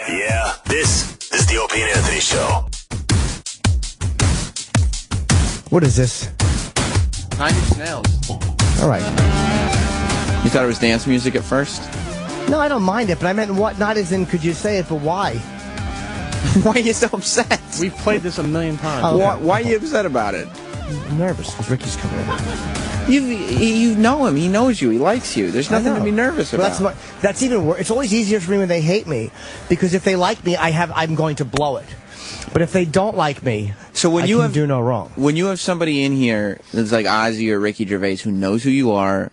Yeah, this is the Opie and Anthony Show. What is this? 9 Inch Nails. All right. You thought it was dance music at first? No, I don't mind it, but I meant what? Not as in could you say it, but why? Why are you so upset? We've played this a million times. Oh, okay. Why are you upset about it? I'm nervous because Ricky's coming in. You know him. He knows you. He likes you. There's nothing to be nervous about. That's even worse. It's always easier for me when they hate me, because if they like me, I'm going to blow it. But if they don't like me, so when I you can do no wrong. When you have somebody in here that's like Ozzy or Ricky Gervais who knows who you are,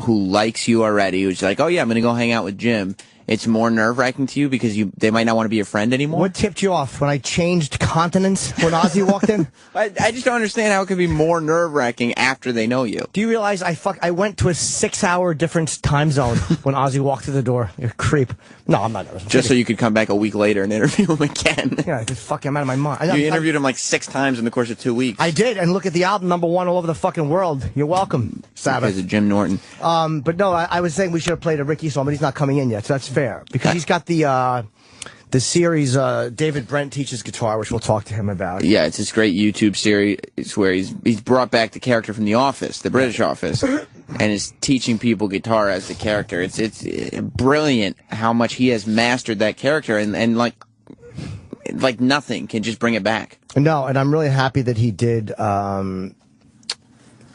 who likes you already, who's like, oh yeah, I'm going to go hang out with Jim, it's more nerve-wracking to you because they might not want to be your friend anymore? What tipped you off? When I changed continents when Ozzy walked in? I just don't understand how it could be more nerve-wracking after they know you. Do you realize I went to a 6-hour different time zone when Ozzy walked through the door? You're a creep. No, I'm not nervous. Just so you could come back a week later and interview him again. Yeah, fuck, I'm out of my mind. You interviewed him like 6 times in the course of 2 weeks. I did, and look at the album, #1 all over the fucking world. You're welcome, Sabbath. Because of Jim Norton. But no, I was saying we should have played a Ricky song, but he's not coming in yet, so that's fair. Because he's got the series, David Brent Teaches Guitar, which we'll talk to him about. Yeah, it's this great YouTube series where he's brought back the character from The Office, the British Office, and is teaching people guitar as the character. It's brilliant how much he has mastered that character, and like nothing can just bring it back. No, and I'm really happy that he did.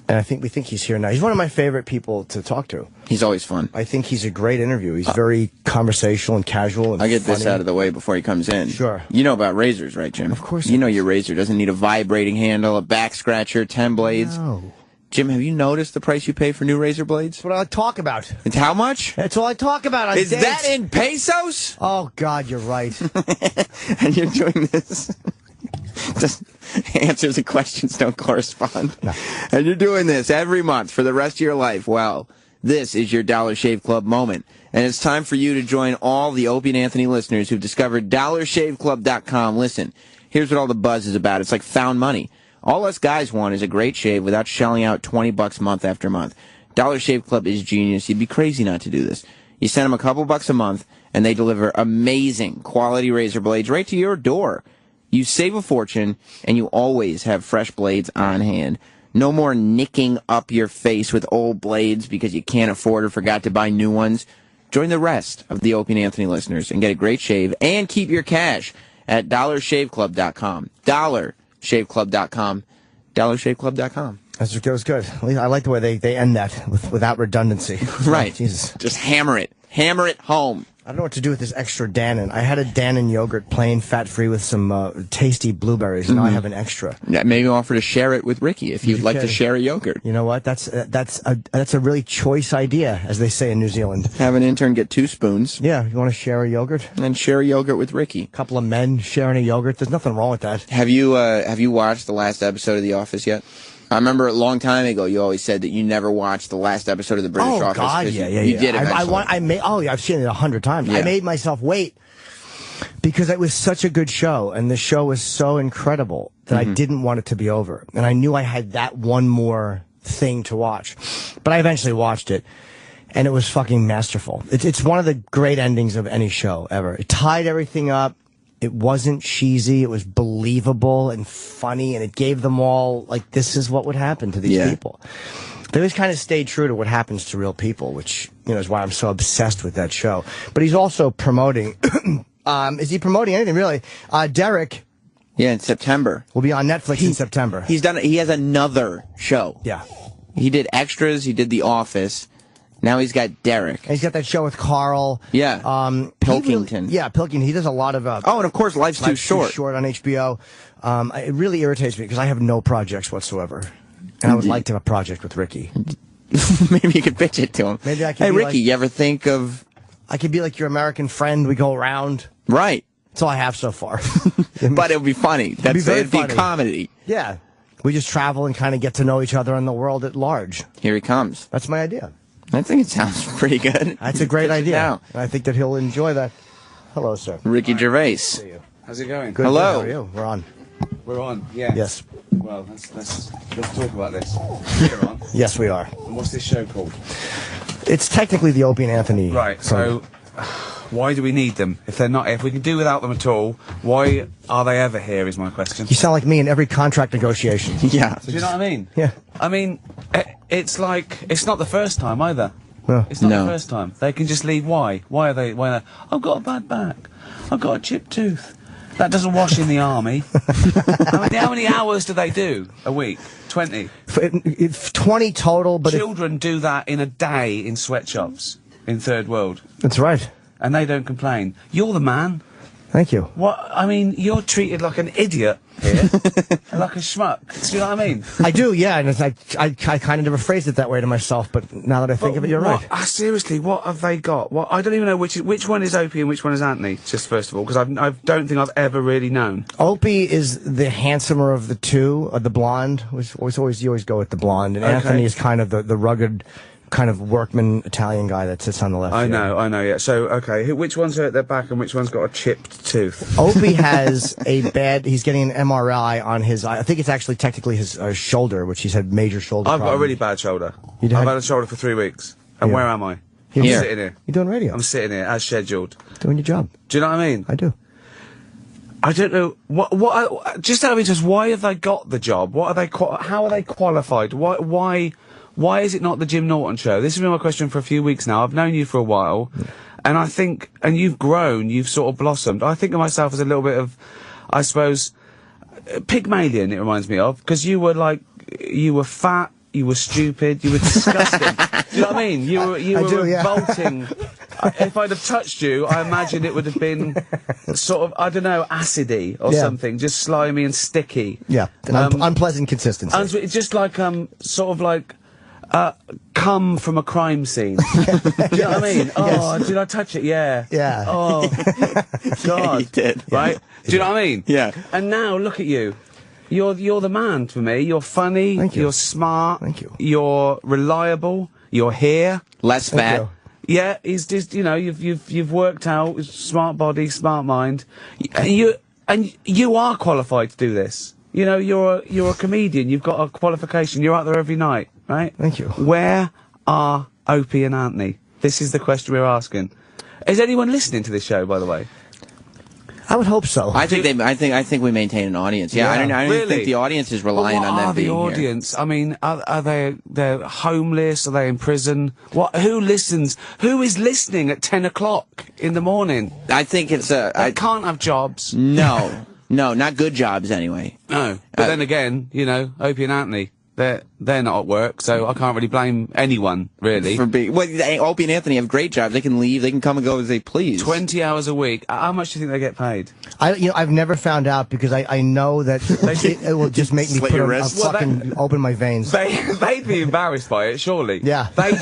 And we think he's here now. He's one of my favorite people to talk to. He's always fun. I think he's a great interview. He's very conversational and casual and I'll get funny. this out of the way before he comes in. Sure. You know about razors, right, Jim? Of course. You know your razor doesn't need a vibrating handle, a back scratcher, 10 blades. No. Jim, have you noticed the price you pay for new razor blades? That's what I talk about. It's how much? That's all I talk about on Is dates. that in pesos? Oh, God, you're right. And you're doing this. Just answers the questions don't correspond. No. And you're doing this every month for the rest of your life. Well, this is your Dollar Shave Club moment. And it's time for you to join all the Opie and Anthony listeners who've discovered DollarShaveClub.com. Listen, here's what all the buzz is about. It's like found money. All us guys want is a great shave without shelling out $20 month after month. Dollar Shave Club is genius. You'd be crazy not to do this. You send them a couple bucks a month, and they deliver amazing quality razor blades right to your door. You save a fortune, and you always have fresh blades on hand. No more nicking up your face with old blades because you can't afford or forgot to buy new ones. Join the rest of the Opie and Anthony listeners and get a great shave and keep your cash at DollarShaveClub.com. DollarShaveClub.com. DollarShaveClub.com. That was good. I like the way they end that without redundancy. Right. Oh, Jesus. Just hammer it. Hammer it home. I don't know what to do with this extra Dannon. I had a Dannon yogurt, plain, fat-free, with some tasty blueberries. Now I have an extra. Yeah, maybe offer to share it with Ricky if you'd like to share a yogurt. You know what? That's a really choice idea, as they say in New Zealand. Have an intern get 2 spoons. Yeah, you want to share a yogurt? And share a yogurt with Ricky. A couple of men sharing a yogurt. There's nothing wrong with that. Have you watched the last episode of The Office yet? I remember a long time ago you always said that you never watched the last episode of the British Office. Oh, God, yeah. You did eventually. I've seen it 100 times. Yeah. I made myself wait because it was such a good show, and the show was so incredible that I didn't want it to be over. And I knew I had that one more thing to watch. But I eventually watched it, and it was fucking masterful. It's one of the great endings of any show ever. It tied everything up. It wasn't cheesy. It was believable and funny, and it gave them all, like, this is what would happen to these people. They always kind of stayed true to what happens to real people, which, is why I'm so obsessed with that show. But he's also promoting, is he promoting anything, really? Derek. Yeah, in September. Will be on Netflix in September. He has another show. Yeah. He did Extras, he did The Office. Now he's got Derek. And he's got that show with Carl. Yeah. Pilkington. Pilkington. He does a lot of... and of course, Life's Too Short. Too Short on HBO. It really irritates me because I have no projects whatsoever. And I would like to have a project with Ricky. Maybe you could pitch it to him. Maybe I could Hey, Ricky, you ever think of... I could be like your American friend. We go around. Right. That's all I have so far. But it would be funny. It'd be comedy. Yeah. We just travel and kind of get to know each other and the world at large. Here he comes. That's my idea. I think it sounds pretty good. That's a great idea. And I think that he'll enjoy that. Hello, sir. Ricky Gervais. See you. How's it going? Good. Hello. How are you? We're on. We're on. Yeah. Yes. Well, let's talk about this. We're on. Yes, we are. And what's this show called? It's technically the Opie and Anthony. Right. So, Why do we need them? If we can do without them at all, why are they ever here, is my question. You sound like me in every contract negotiation. Yeah. Do you know what I mean? Yeah. I mean, it's like, it's not the first time either. No. It's not No. the first time. They can just leave. Why? Why are they, I've got a bad back. I've got a chipped tooth. That doesn't wash in the army. How many hours do they do a week? 20? 20 total, but Children do that in a day in sweatshops in third world. That's right. And they don't complain. You're the man. Thank you. What? I mean, you're treated like an idiot here. Like a schmuck. Do you know what I mean? I do, yeah, and I kind of never phrased it that way to myself, but now that I think of it, you're right. Seriously, what have they got? What? I don't even know which one is Opie and which one is Anthony, just first of all, because I don't think I've ever really known. Opie is the handsomer of the two, the blonde. You always go with the blonde, and Anthony is kind of the rugged, kind of workman Italian guy that sits on the left. I know, yeah. So, okay, which one's hurt their back and which one's got a chipped tooth? Opie has he's getting an MRI on his, I think it's actually technically his shoulder, which he's had major shoulder I've got a problems. really bad shoulder. You I've had a shoulder for 3 weeks. And where am I? I'm Here. sitting here. You're doing radio. I'm sitting here, as scheduled. Doing your job. Do you know what I mean? I do. I don't know just out of interest, why have they got the job? How are they qualified? Why is it not the Jim Norton show? This has been my question for a few weeks now. I've known you for a while, and I think, and you've grown, you've sort of blossomed. I think of myself as a little bit of, I suppose, Pygmalion, it reminds me of, because you were fat, you were stupid, you were disgusting. Do you know what I mean? You were revolting. If I'd have touched you, I imagine it would have been sort of, I don't know, acidy or something, just slimy and sticky. Yeah, unpleasant consistency. And it's just like, sort of like, come from a crime scene. Do you know what I mean? Oh, did I touch it? Yeah. Yeah. Oh, God. Yeah, you did. Right? Do you know what I mean? Yeah. And now, look at you. You're the man for me. You're funny. Thank you. You're smart. Thank you. You're reliable. You're here. Less fat. you. Yeah, he's just, you've worked out, smart body, smart mind. And you are qualified to do this. You're a comedian. You've got a qualification. You're out there every night, right? Thank you. Where are Opie and Anthony? This is the question we're asking. Is anyone listening to this show, by the way? I would hope so. I think we maintain an audience. Yeah, I don't Really? think the audience is relying on them being the audience? I mean, are they're homeless? Are they in prison? Who listens? Who is listening at 10 o'clock in the morning? here. I think it's They can't have jobs. no, not good jobs anyway. No. But then again, Opie and Anthony, they're not at work, so I can't really blame anyone, really. Opie and Anthony have great jobs. They can leave. They can come and go as they please. 20 hours a week. How much do you think they get paid? I've never found out because I know that it will just make me Slit put your a wrists. fucking open my veins. They'd be embarrassed by it, surely. Yeah. They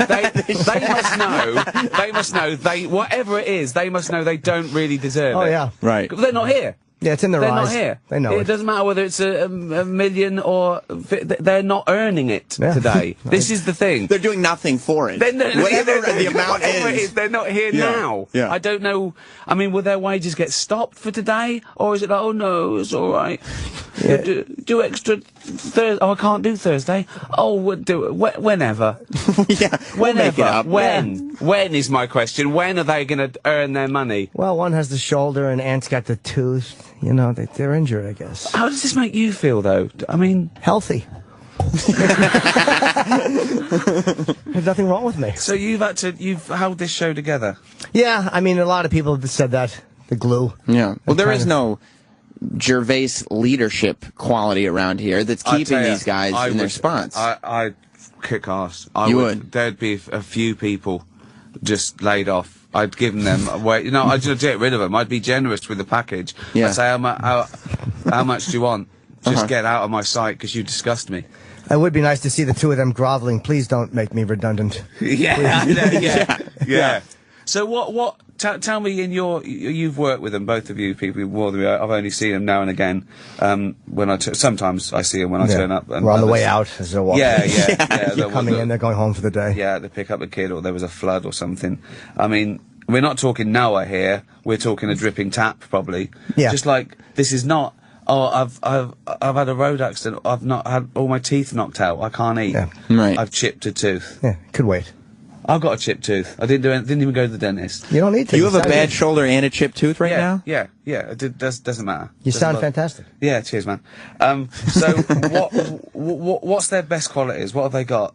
must know, whatever it is, they must know they don't really deserve it. Oh yeah. Right. They're not here. Yeah, it's in their They're eyes. not here. They know it. doesn't matter whether it's a million or... They're not earning it today. This is the thing. They're doing nothing for it. Whatever the amount is. They're not here now. Yeah. I don't know. I mean, will their wages get stopped for today? Or is it like, oh no, it's all right. Yeah. Do extra Thursday. Oh, I can't do Thursday. Oh, we'll do it whenever. Yeah. We'll make it up. When? When is my question. When are they going to earn their money? Well, one has the shoulder and Ant's got the tooth. They're injured, I guess. How does this make you feel, though? I mean... Healthy. There's nothing wrong with me. So you've held this show together? Yeah, I mean, a lot of people have said that. The glue. Yeah. Well, there is no Gervais leadership quality around here that's keeping these guys in their spots. I'd kick ass. You would? There'd be a few people just laid off. I'd give them away. I'd just get rid of them. I'd be generous with the package. Yeah. I'd say, how much do you want? Just get out of my sight because you disgust me. It would be nice to see the two of them groveling. Please don't make me redundant. Yeah. So what? Tell me, you've worked with them, both of you, people more than me. I've only seen them now and again. Sometimes I see them when I turn up. And we're on the way out as they're walking. Yeah. You're coming in, they're going home for the day. Yeah, they pick up a kid, or there was a flood or something. I mean, we're not talking Noah here. We're talking a dripping tap, probably. Yeah. Just like this is not. Oh, I've had a road accident. I've not had all my teeth knocked out. I can't eat. Yeah. Right. I've chipped a tooth. Yeah, could wait. I've got a chipped tooth. I didn't even go to the dentist. You don't need to. You have a bad shoulder and a chipped tooth right now? Yeah. It doesn't matter. You sound fantastic. Yeah, cheers, man. So what's their best qualities? What have they got?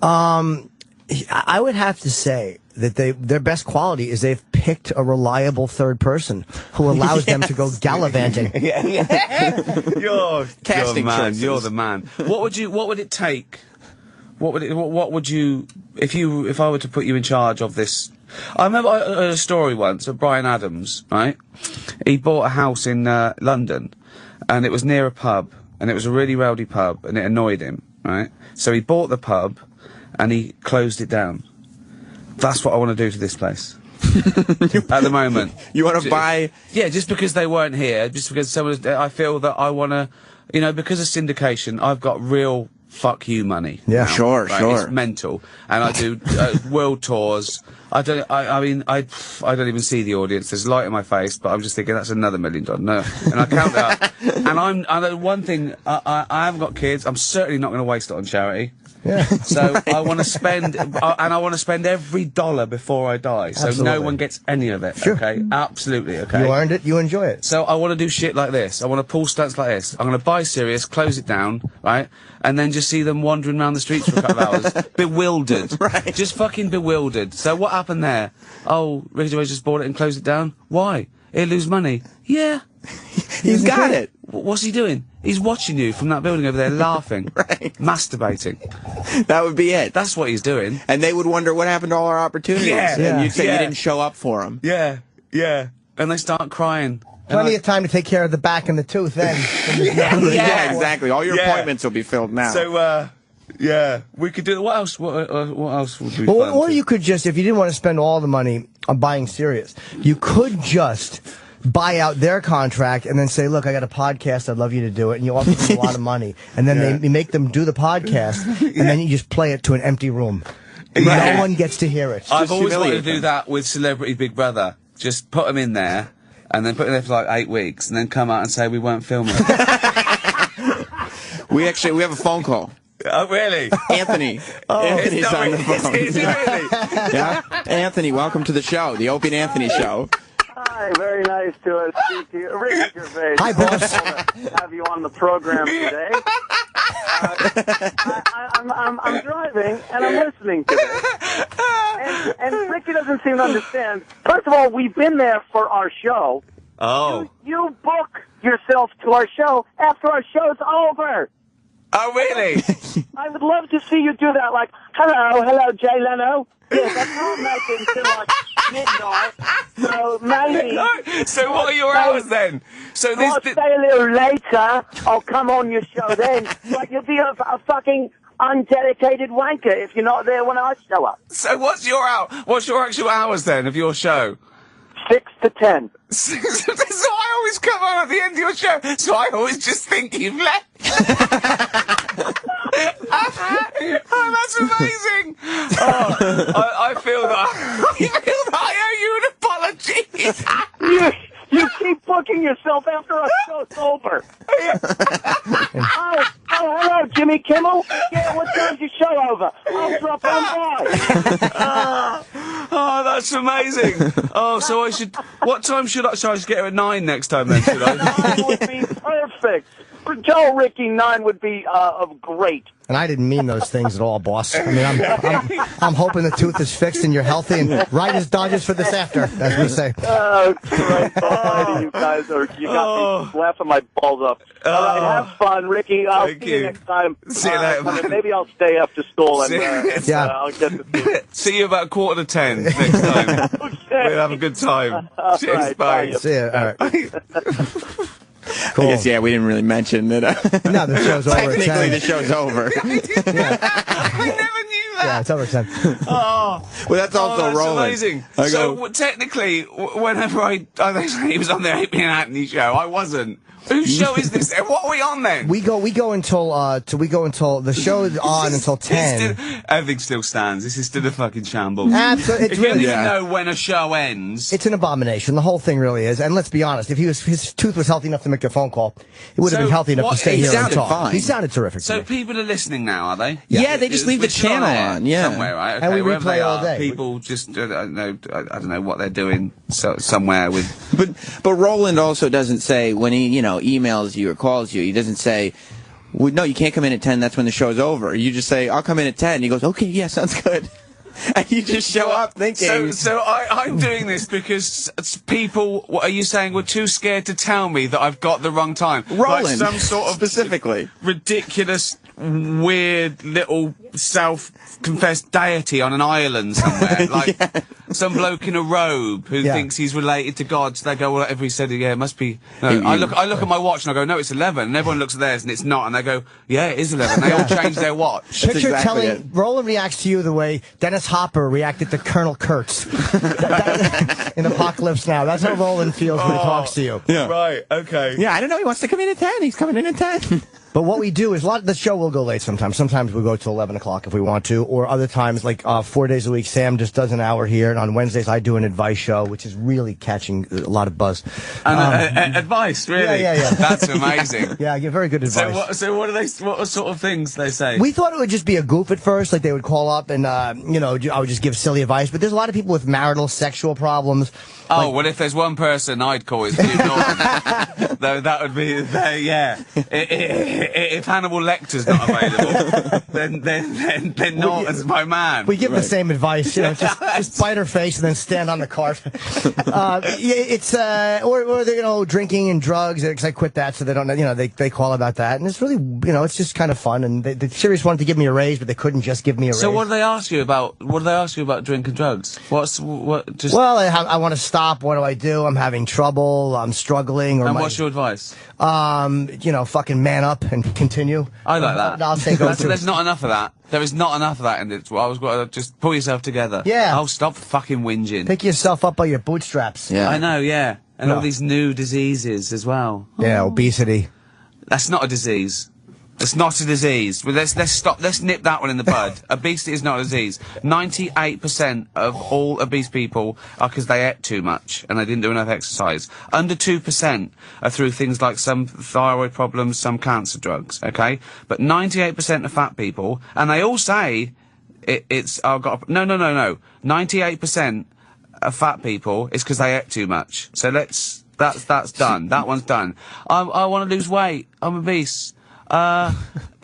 I would have to say that their best quality is they've picked a reliable third person who allows them to go gallivanting. You're Casting man. choices. You're the man. What would it take? What would you if I were to put you in charge of this? I remember I heard a story once of Brian Adams, right? He bought a house in London, and it was near a pub, and it was a really rowdy pub, and it annoyed him, right? So he bought the pub, and he closed it down. That's what I want to do to this place. At the moment. You want to buy... Yeah, just because they weren't here, just because I feel that I want to, because of syndication, I've got real fuck you money. Yeah. Now, Sure. It's mental. And I do world tours. I don't even see the audience. There's light in my face, but I'm just thinking that's another $1 million. No. And I count that up. And I know one thing, I haven't got kids. I'm certainly not going to waste it on charity. Yeah. So I want to spend, and I want to spend every dollar before I die. So Absolutely. no one gets any of it. Sure. Okay, absolutely. Okay. You earned it. You enjoy it. So I want to do shit like this. I want to pull stunts like this. I'm going to buy Sirius, close it down, right, and then just see them wandering around the streets for a couple of hours, bewildered, Right. Just fucking bewildered. So what happened there? Oh, Ricky Gervais just bought it and closed it down. Why? He'll lose money. Yeah. He's got it. What's he doing? He's watching you from that building over there, laughing, Right. masturbating. That would be it. That's what he's doing. And they would wonder what happened to all our opportunities. Yeah. And you'd say Yeah. you didn't show up for them. Yeah. And they start crying. Plenty of time to take care of the back and the tooth then. Yeah, exactly. All your Yeah. appointments will be filled now. So, yeah, we could do. What else? What else would be Or, fun? or you could just, if you didn't want to spend all the money on buying Sirius, you could just buy out their contract and then say, look, I got a podcast, I'd love you to do it, and you offer them a lot of money. And then they make them do the podcast, and then you just play it to an empty room. Yeah. No one gets to hear it. I've always wanted to humiliate do them. that with Celebrity Big Brother. Just put them in there, and then put them there for like 8 weeks, and then come out and say we weren't filming. We have a phone call. Oh, really? Anthony. Anthony's on the phone. Is it really? Yeah. Anthony, welcome to the show, the Opie and Anthony show. Hi, very nice to speak to you. Ricky Gervais. Hi, boss. To have you on the program today. I'm driving and I'm listening to this. And Ricky doesn't seem to understand. First of all, we've been there for our show. Oh. You book yourself to our show after our show's over. Oh, really? I would love to see you do that. Like, hello, Jay Leno. Yeah, that's how I'm making until like midnight. So maybe. So what are your hours then? So I'll stay a little later. I'll come on your show then. Like you'll be a fucking undedicated wanker if you're not there when I show up. So what's your actual hours then of your show? 6 to 10. So I always come on at the end of your show. So I always just think you've left. Oh, that's amazing. Oh, I feel that I owe you an apology. You keep booking yourself after our show's over. Oh, hello, Jimmy Kimmel. Yeah, what time's your show over? I'll drop on by. Oh, that's amazing. Oh, so what time should I get her at 9 next time then, should I? 9 would be perfect. Tell Ricky 9 would be great. And I didn't mean those things at all, boss. I mean, I'm hoping the tooth is fixed and you're healthy and right as Dodgers for this after, as we say. Oh, great. You guys you got me laughing my balls up. All right, have fun, Ricky. I'll Thank see you you. next time. See you later, man. Maybe I'll stay after school and Yeah. I'll get to see you. See you about 9:45 next time. Okay. We'll have a good time. All Cheers, right, bye. bye. See ya. All right. Cool. I guess, yeah, we didn't really mention that. No, the show's over at Technically, 10. the show's over. I never knew that. Yeah, it's over at 10. Oh, Well, that's also that's Roland. amazing. I So go- technically, whenever he was on the Opie and Anthony show, I wasn't. Whose show is this? What are we on then? We go until the show is on until 10. Everything still stands. This is still a fucking shambles. Absolutely, it's If you don't really. even know when a show ends. It's an abomination. The whole thing really is. And let's be honest, if his tooth was healthy enough to make a phone call, it would have So been healthy enough what- to stay he here and sounded talk. fine. He sounded terrific. to So me. people are listening now, are they? Yeah, they just leave the We're still on channel on, yeah. Somewhere, right? Okay, And we wherever replay they all are, day. People just, I don't know what they're doing somewhere with... But Roland also doesn't say when he, emails you or calls you, he doesn't say, well, no, you can't come in at 10, that's when the show's over. You just say, I'll come in at 10. He goes, okay, yeah, sounds good. And you just show up thinking... So I'm doing this because people, what are you saying, were too scared to tell me that I've got the wrong time? Roland, like some sort of specifically. Ridiculous, weird, little self-confessed deity on an island somewhere. Like some bloke in a robe who thinks he's related to God. So they go, well, whatever he said, it must be... No. I look at my watch and I go, no, it's 11. And everyone looks at theirs and it's not. And they go, yeah, it is 11. They all change their watch. Picture exactly telling it. Roland reacts to you the way Dennis Hopper reacted to Colonel Kurtz in Apocalypse Now. That's how Roland feels when he talks to you. Yeah. Right, okay. Yeah, I don't know, he wants to come in at 10. He's coming in at 10. But what we do is the show will go late sometimes. Sometimes we go till 11 o'clock if we want to, or other times, like 4 days a week, Sam just does an hour here, and on Wednesdays I do an advice show, which is really catching a lot of buzz. And advice, really? Yeah. That's amazing. Yeah, I give very good advice. So what sort of things they say? We thought it would just be a goof at first, like they would call up and, I would just give silly advice, but there's a lot of people with marital, sexual problems. Oh, well, if there's one person I'd call is Jim Norton. Though that would be, if Hannibal Lecter's not available, then Norton's my man. We give the same advice, just bite her face and then stand on the cart. It's or they're drinking and drugs. Because I quit that, so they don't. They call about that, and it's really it's just kind of fun. And the Sirius wanted to give me a raise, but they couldn't just give me a raise. So what do they ask you about? What do they ask you about drink and drugs? Well, I want to stop. What do I do? I'm having trouble. I'm struggling. What's your advice? Fucking man up and continue. I like that. I'll say go through. There's not enough of that. There is not enough of that in it. I was going to just pull yourself together. Yeah. Oh, stop fucking whinging. Pick yourself up by your bootstraps. Yeah. I know, yeah. And all these new diseases as well. Yeah, obesity. That's not a disease. It's not a disease. Well, let's stop. Let's nip that one in the bud. Obesity is not a disease. 98% of all obese people are because they ate too much and they didn't do enough exercise. Under 2% are through things like some thyroid problems, some cancer drugs. Okay, but 98% of fat people, and they all say it's. Oh, no. 98% of fat people is because they ate too much. So that's done. That one's done. I want to lose weight. I'm obese.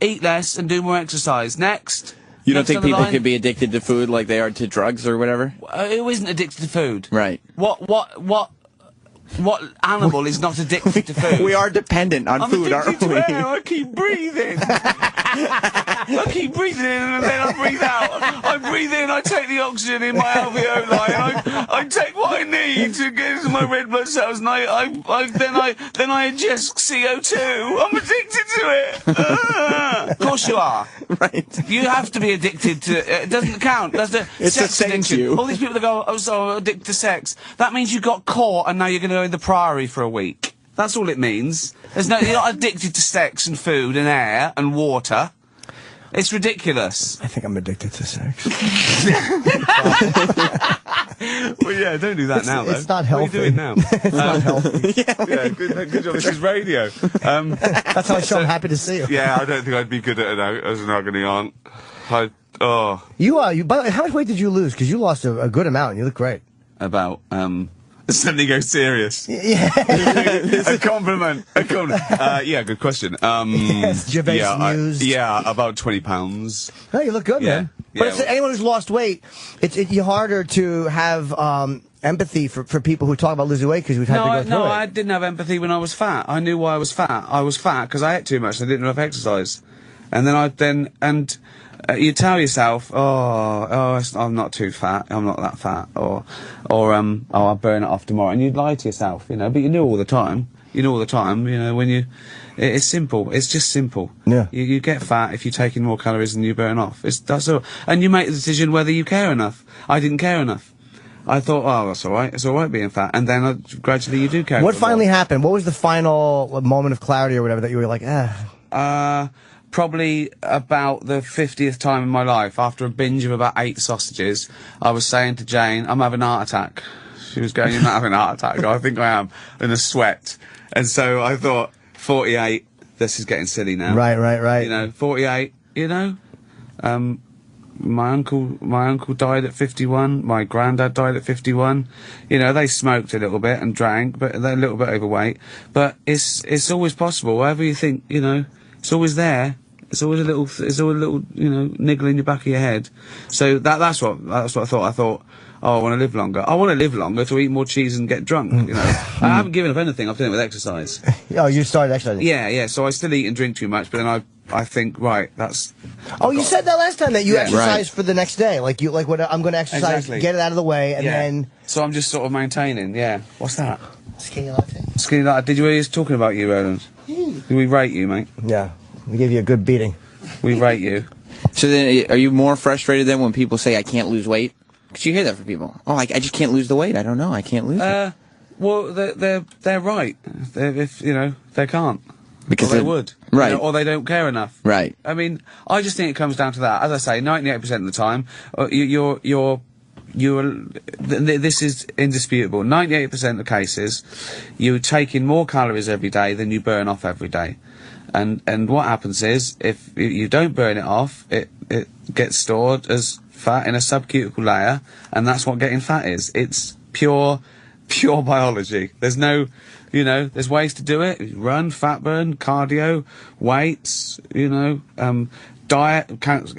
Eat less and do more exercise. Next. You don't think people could be addicted to food like they are to drugs or whatever? Who isn't addicted to food? Right. What animal is not addicted to food? We are dependent on food, aren't we? I keep breathing. I keep breathing in and then I breathe out. I breathe in, I take the oxygen in my alveoli, and I take what I need to get into my red blood cells, and then I ingest CO2. I'm addicted to it. Of course you are. Right. You have to be addicted to it. It doesn't count. That's the It sex sustains addiction. you. All these people that go, oh, so addicted to sex. That means you got caught and now you're going to go in the Priory for a week. That's all it means. You're not addicted to sex and food and air and water. It's ridiculous. I think I'm addicted to sex. Well, yeah, don't do that now, though. It's not healthy. What are you doing now? It's not healthy. Yeah, good job. This is radio. That's how I show I'm happy to see you. Yeah, I don't think I'd be good at it as an agony aunt. By the way, how much weight did you lose? Because you lost a good amount. You look great. About, suddenly go serious. Yeah. A compliment. Yeah, good question. Yes, Gervais news. About 20 pounds. Oh, you look good, man. But it's, anyone who's lost weight, it's harder to have empathy for people who talk about losing weight because we've had to go through it. No, I didn't have empathy when I was fat. I knew why I was fat. I was fat because I ate too much and I didn't have exercise. And then you tell yourself, I'm not too fat, I'm not that fat, or I'll burn it off tomorrow, and you'd lie to yourself, but you knew all the time, when it's simple, it's just simple. Yeah. You get fat if you're taking more calories than you burn off. That's all. And you make the decision whether you care enough. I didn't care enough. I thought, that's all right. It's all right being fat. And then gradually you do care. What finally happened? What was the final moment of clarity or whatever that you were like, Probably about the 50th time in my life, after a binge of about 8 sausages, I was saying to Jane, I'm having a heart attack. She was going, you're not having a heart attack. I think I am, in a sweat. And so I thought, 48, this is getting silly now. Right. 48, my uncle died at 51. My granddad died at 51. You know, they smoked a little bit and drank, but they're a little bit overweight. But it's always possible. Whatever you think, you know, it's always there. It's always a little, you know, niggle in your back of your head. So that's what I thought. I thought, oh, I want to live longer. I want to live longer to eat more cheese and get drunk, you know. I haven't given up anything. I've done it with exercise. Oh, you started exercising? Yeah. So I still eat and drink too much, but then I think, right, that's... Oh, you said that last time, that you exercise for the next day. Like, what, I'm going to exercise, get it out of the way, and then... So I'm just sort of maintaining, What's that? Skinny latte. Skinny latte. Did you hear he was talking about you, Roland? Did we rate you, mate? Yeah. We gave you a good beating. We rate you. So then, are you more frustrated then when people say, I can't lose weight? Because you hear that from people. Oh, I just can't lose the weight. I don't know. I can't lose it. Well, they're right. If, you know, they can't. Because they would. Right. You know, or they don't care enough. Right. I mean, I just think it comes down to that. As I say, 98% of the time, this is indisputable. 98% of the cases, you're taking more calories every day than you burn off every day. And what happens is, if you don't burn it off, it gets stored as fat in a subcuticle layer, and that's what getting fat is. It's pure biology. There's no, you know, there's ways to do it. Run, fat burn, cardio, weights, you know, diet counts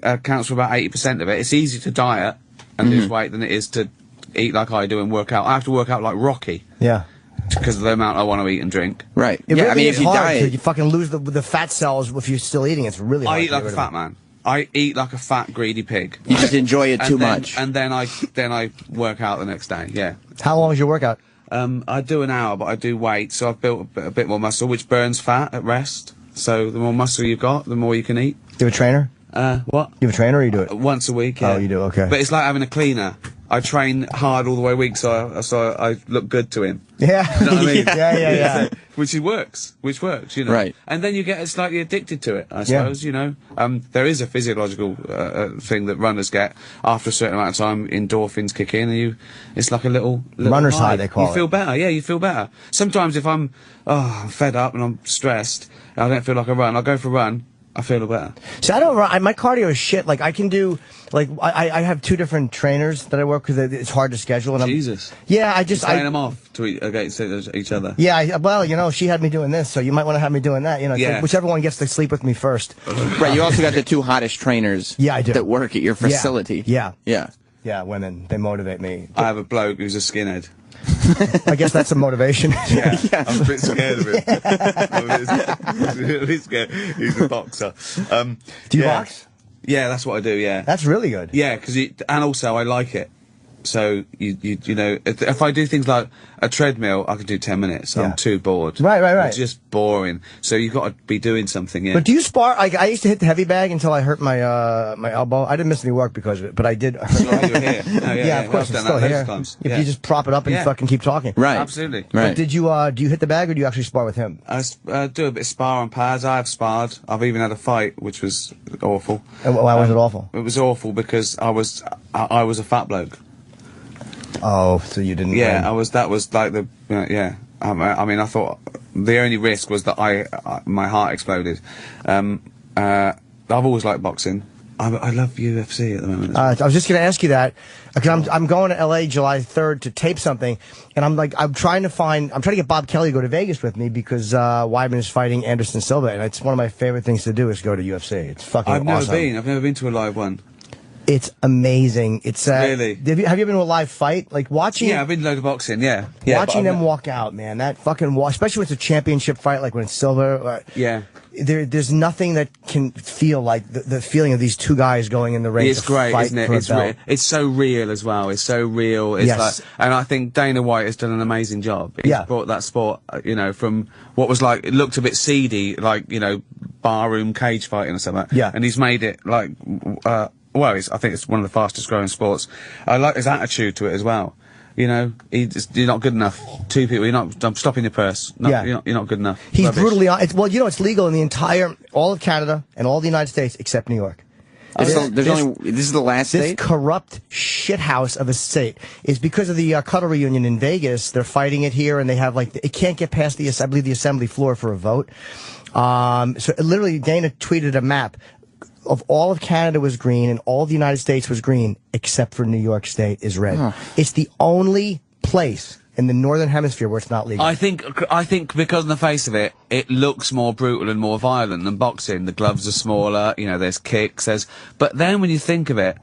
for about 80% of it. It's easier to diet and lose weight than it is to eat like I do and work out. I have to work out like Rocky. Yeah. Because of the amount I want to eat and drink. Right. It really is if you hard, diet, you fucking lose the fat cells if you're still eating. It's really hard. I eat like a fat man. I eat like a fat, greedy pig. You just enjoy it too much. And then I work out the next day, yeah. How long is your workout? I do an hour, but I do weight, so I've built a bit more muscle, which burns fat at rest. So the more muscle you've got, the more you can eat. Do you have a trainer? What? You have a trainer or you do it? Once a week, yeah. Oh, you do, okay. But it's like having a cleaner. I train hard all the way week, so I look good to him. Yeah. You know what I mean? yeah. Which works, you know. Right. And then you get slightly addicted to it, I suppose, you know. There is a physiological thing that runners get after a certain amount of time. Endorphins kick in, and it's like a little runner's high, they call it. You feel better, yeah, you feel better. Sometimes if I'm fed up and I'm stressed, and I don't feel like a run, I'll go for a run. I feel better. See, I don't run. My cardio is shit. Like, I can do, like, I have two different trainers that I work with. It's hard to schedule. And Jesus. Yeah, I train them off to against each other. Yeah, well, you know, she had me doing this, so you might want to have me doing that. You know, yeah. Whichever one gets to sleep with me first. Right, you also got the two hottest trainers I do. that work at your facility. Yeah. Yeah, women. They motivate me. I have a bloke who's a skinhead. I guess that's a motivation. Yeah. I'm a bit scared of him. I'm a bit scared. He's a boxer. Do you box? Yeah, that's what I do, yeah. That's really good. Yeah, and also I like it. So, you know, if I do things like a treadmill, I could do 10 minutes. I'm too bored. Right. It's just boring. So you've got to be doing something, yeah. But do you spar? I used to hit the heavy bag until I hurt my my elbow. I didn't miss any work because of it, but I did. It's not like you're here. Oh, yeah, of course, it's still here. If you just prop it up and fucking keep talking. Right. Absolutely. Right. But did you, do you hit the bag or do you actually spar with him? I do a bit of spar on pads. I have sparred. I've even had a fight, which was awful. And why was it awful? It was awful because I was a fat bloke. Oh, so you didn't win. That was like the, I mean, I thought the only risk was that my heart exploded. I've always liked boxing. I love UFC at the moment. I was just going to ask you that, because I'm going to LA July 3rd to tape something, and I'm trying to get Bob Kelly to go to Vegas with me because Weidman is fighting Anderson Silva, and it's one of my favorite things to do is go to UFC. It's fucking awesome. I've never been to a live one. It's amazing. It's really. Have you ever been to a live fight? Like watching. Yeah, I've been to a load of boxing. Yeah. Watching them walk out, man. That fucking walk, especially when it's a championship fight, like when it's silver. Yeah. There's nothing that can feel like the feeling of these two guys going in the ring. It's great, isn't it? It's real. It's so real as well. It's so real. It's like, and I think Dana White has done an amazing job. He's brought that sport, you know, from what was like, it looked a bit seedy, like, you know, barroom cage fighting or something. Yeah. And he's made it like, well, I think it's one of the fastest growing sports. I like his attitude to it as well. You know, you're not good enough. Two people, I'm stopping your purse. You're not good enough. He's rubbish. Brutally honest. Well, you know, it's legal in all of Canada and all the United States except New York. This is the last state? This corrupt shithouse of a state is because of the Cuddle reunion in Vegas. They're fighting it here, and they have like it can't get past the assembly floor for a vote. So literally, Dana tweeted a map. of all of Canada was green and all of the United States was green, except for New York State is red. It's the only place in the Northern Hemisphere where it's not legal. I think because on the face of it, it looks more brutal and more violent than boxing. The gloves are smaller, you know, there's kicks, but then when you think of it,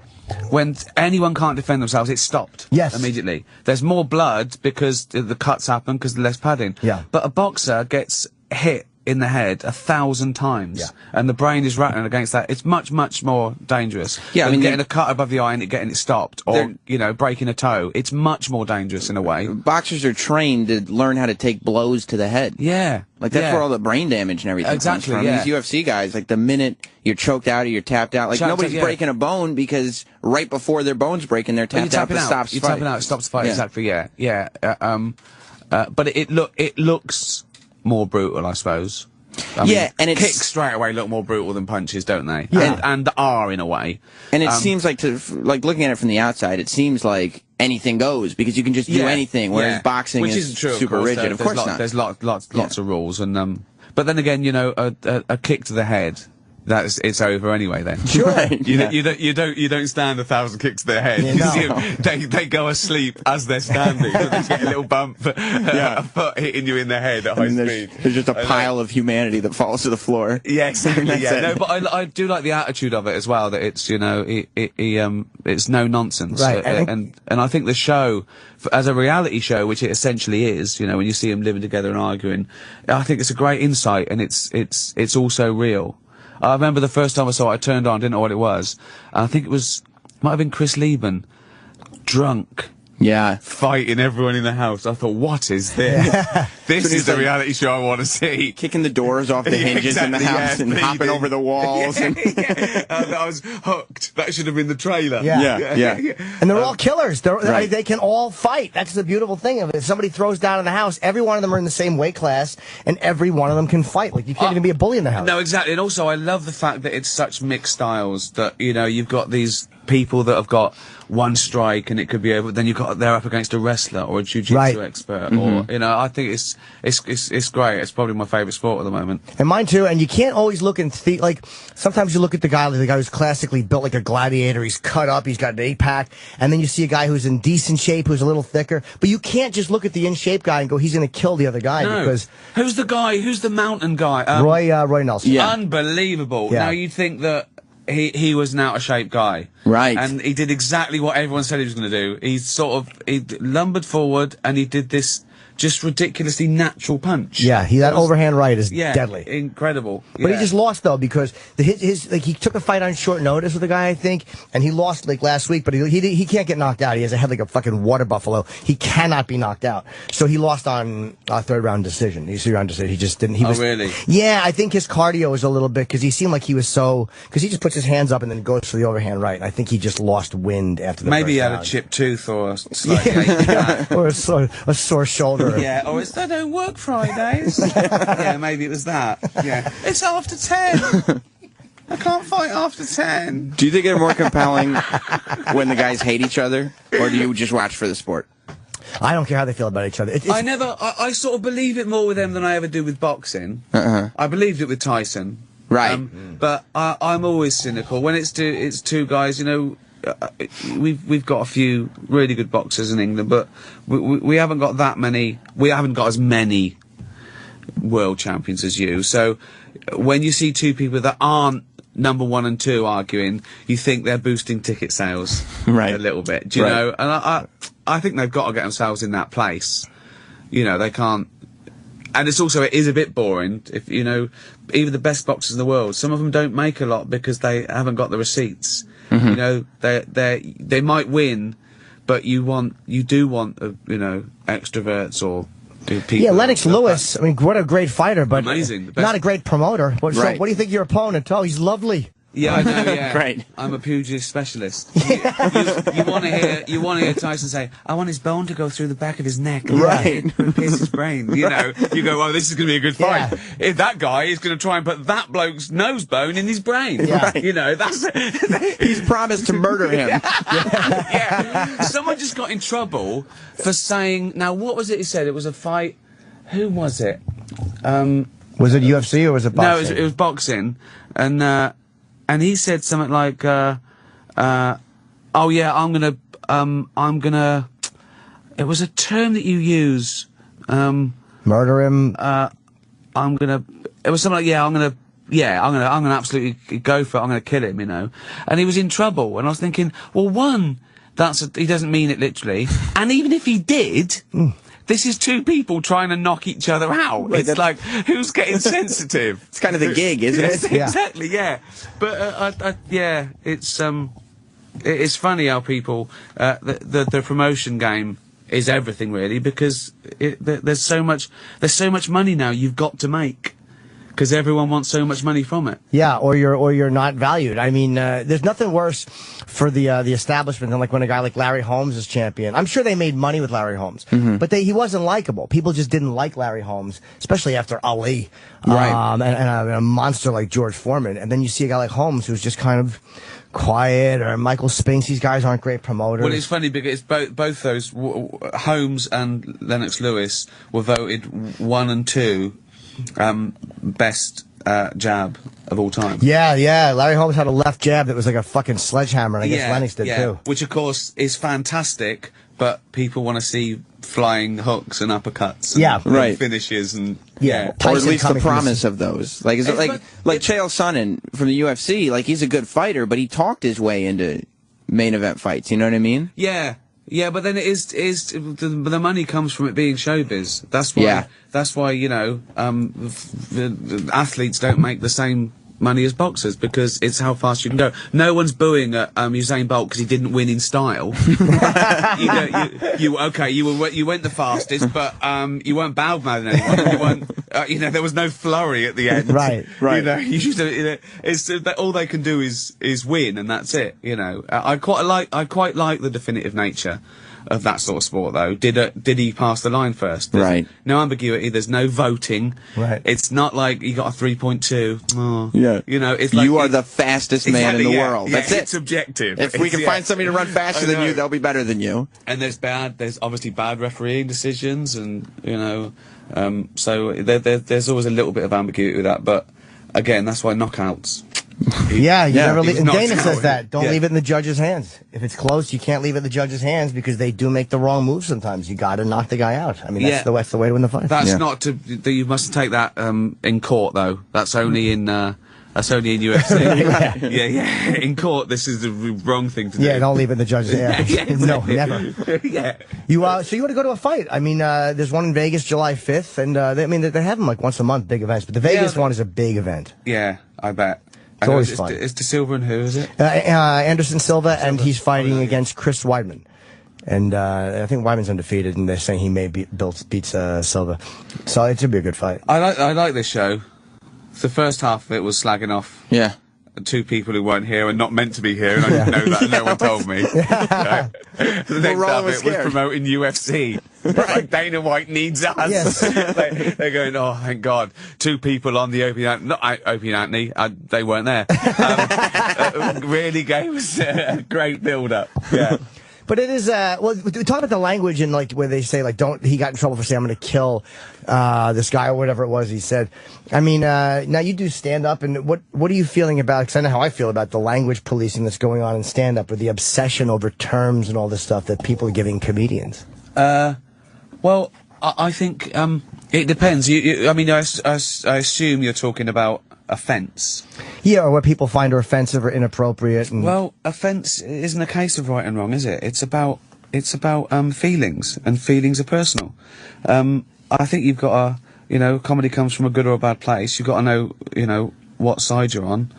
when anyone can't defend themselves, it's stopped. Yes. Immediately. There's more blood because the cuts happen because there's less padding. Yeah. But a boxer gets hit in the head 1,000 times. Yeah. And the brain is rattling against that. It's much, much more dangerous. Yeah, I mean, getting a cut above the eye and getting it stopped. Or, you know, breaking a toe. It's much more dangerous in a way. Boxers are trained to learn how to take blows to the head. Yeah. Like, that's where all the brain damage and everything comes from. Yeah. These UFC guys, like, the minute you're choked out or you're tapped out, like, nobody's breaking a bone because right before their bone's breaking, they're tapped out. It stops the fight. You're tapping out, it stops the fight, exactly, yeah. But it looks more brutal, I suppose. I mean, and it's... kicks straight away look more brutal than punches, don't they? Yeah. And are, in a way. And it seems like, looking at it from the outside, it seems like anything goes because you can just do anything, whereas boxing is true, super rigid. Of course not. There's lots of rules, and but then again, you know, a kick to the head. It's over anyway then. Sure. Right. You don't stand 1,000 kicks to their head. They go asleep as they're standing. So they get a little bump, a foot hitting you in the head at high speed. There's just a pile of humanity that falls to the floor. Yeah, exactly. No, but I do like the attitude of it as well. That it's, you know, it's no nonsense. Right. And I think the show, as a reality show, which it essentially is, you know, when you see them living together and arguing, I think it's a great insight, and it's also real. I remember the first time I saw it, I turned on, didn't know what it was. And I think might have been Chris Lieben, drunk. Yeah. Fighting everyone in the house. I thought, what is this? This is the reality show I want to see. Kicking the doors off the hinges in the house and hopping over the walls. I was hooked. That should have been the trailer. Yeah. And they're all killers. They can all fight. That's the beautiful thing of it. If somebody throws down in the house, every one of them are in the same weight class, and every one of them can fight. Like, you can't even be a bully in the house. No, exactly. And also, I love the fact that it's such mixed styles that, you know, you've got these people that have got one strike and it could be over, but then they're up against a wrestler or a jiu-jitsu expert, or, you know, I think it's great. It's probably my favourite sport at the moment. And mine too. And you can't always look and like, sometimes you look at the guy who's classically built like a gladiator. He's cut up, he's got an 8-pack, and then you see a guy who's in decent shape, who's a little thicker. But you can't just look at the in-shape guy and go, he's going to kill the other guy. No. Because who's the mountain guy? Roy Nelson. Yeah. Unbelievable. Yeah. Now you'd think that he was an out-of-shape guy. Right. And he did exactly what everyone said he was going to do. He lumbered forward and he did this just ridiculously natural punch. Yeah, that overhand right is deadly. Incredible. But he just lost, though, because he took a fight on short notice with a guy, I think, and he lost like last week, but he can't get knocked out. He has a head like a fucking water buffalo. He cannot be knocked out. So he lost on a third-round decision. He just didn't. Really? Yeah, I think his cardio was a little bit, because he seemed like he was because he just puts his hands up and then goes for the overhand right. And I think he just lost wind after the Maybe he first had round. a chipped tooth or or a sore shoulder. Yeah, or they don't work Fridays. Yeah, maybe it was that. Yeah. It's after 10. I can't fight after 10. Do you think they're more compelling when the guys hate each other, or do you just watch for the sport? I don't care how they feel about each other. I sort of believe it more with them than I ever do with boxing. I believed it with Tyson. Right. But I'm always cynical. When it's two guys, you know, we've got a few really good boxers in England, but we haven't got that many. We haven't got as many world champions as you. So when you see two people that aren't number 1 and 2 arguing, you think they're boosting ticket sales a little bit. Do you know? And I think they've got to get themselves in that place. You know, they can't. And it is a bit boring. If you know, even the best boxers in the world, some of them don't make a lot because they haven't got the receipts. You know, they might win, but you do want you know, extroverts or people. Yeah, Lennox Lewis. I mean, what a great fighter, but amazing. Not a great promoter. So what do you think of your opponent? Oh, he's lovely. Yeah, I know. Yeah, great. I'm a pugilist specialist. You want to hear Tyson say, "I want his bone to go through the back of his neck, and pierce his brain." You know, you go, "Well, this is going to be a good fight." Yeah. If that guy is going to try and put that bloke's nose bone in his brain, you know, he's promised to murder him. Yeah. Someone just got in trouble for saying. Now, what was it he said? It was a fight. Who was it? Was it UFC or was it boxing? No, it was boxing, and. and he said something like, "Oh yeah, I'm gonna." It was a term that you use. Murder him. It was something like, I'm gonna absolutely go for it. I'm gonna kill him, you know. And he was in trouble. And I was thinking, well, one, he doesn't mean it literally. And even if he did, this is two people trying to knock each other out. Right, it's like, who's getting sensitive? It's kind of the gig, isn't it? Exactly, yeah. But, it's funny how people, the promotion game is everything really, because there's so much money now you've got to make. Because everyone wants so much money from it. Yeah, or you're not valued. I mean, there's nothing worse for the establishment than like when a guy like Larry Holmes is champion. I'm sure they made money with Larry Holmes, but he wasn't likable. People just didn't like Larry Holmes, especially after Ali, right? And a monster like George Foreman. And then you see a guy like Holmes who's just kind of quiet, or Michael Spinks. These guys aren't great promoters. Well, it's funny because both those Holmes and Lennox Lewis were voted 1 and 2. Best jab of all time. Yeah. Larry Holmes had a left jab that was like a fucking sledgehammer, and I guess Lennox did too. Which, of course, is fantastic, but people want to see flying hooks and uppercuts and finishes and... Or at least the promise of those. Like, is it like Chael Sonnen from the UFC, like, he's a good fighter, but he talked his way into main event fights, you know what I mean? Yeah, but then the money comes from it being showbiz. That's why, you know, the athletes don't make the same money as boxers, because it's how fast you can go. No one's booing at Usain Bolt because he didn't win in style. You went the fastest, but you weren't badmouthing anyone. You weren't, there was no flurry at the end. Right. It's all they can do is win, and that's it. You know, I quite like the definitive nature of that sort of sport, though. Did he pass the line first? There's no ambiguity. There's no voting. Right. It's not like he got a 3.2. Oh. Yeah. You know, it's like you are the fastest man in the world. That's it. It's objective. If we can find somebody to run faster than you, they'll be better than you. And there's obviously bad refereeing decisions, and you know, so there's always a little bit of ambiguity with that. But again, that's why knockouts. You never leave. And Dana says that. Don't leave it in the judge's hands. If it's close, you can't leave it in the judge's hands, because they do make the wrong move sometimes. You got to knock the guy out. I mean, that's the way to win the fight. That's not to. You mustn't take that in court, though. That's only in. That's only in UFC. Yeah. In court, this is the wrong thing to do. Yeah, don't leave it in the judge's hands. No, never. So you want to go to a fight? I mean, there's one in Vegas, July 5th, and they have them like once a month, big events. But the Vegas one is a big event. Yeah, I bet. It's always fun. It's De Silva and who is it? Anderson Silva, and he's fighting against Chris Weidman. And I think Weidman's undefeated, and they're saying he may beats Silva. So it should be a good fight. I like this show. The first half of it was slagging off. Yeah. Two people who weren't here and not meant to be here, and I didn't know that, and no one told me. The next half of it was promoting UFC. Like, Dana White needs us. Yes. They're going, oh, thank God. Two people on the Opie and Anthony, they weren't there. Really gave us a great build-up. Yeah. But it is, we talk about the language, and like where they say, like, he got in trouble for saying, I'm going to kill this guy, or whatever it was he said. I mean, now you do stand-up, and what are you feeling about, because I know how I feel about the language policing that's going on in stand-up, or the obsession over terms and all this stuff that people are giving comedians? Well, I think it depends. I assume you're talking about offence. Yeah, or what people find are offensive or inappropriate. And well, offence isn't a case of right and wrong, is it? It's about feelings, and feelings are personal. I think you've got to, comedy comes from a good or a bad place. You've got to know, what side you're on.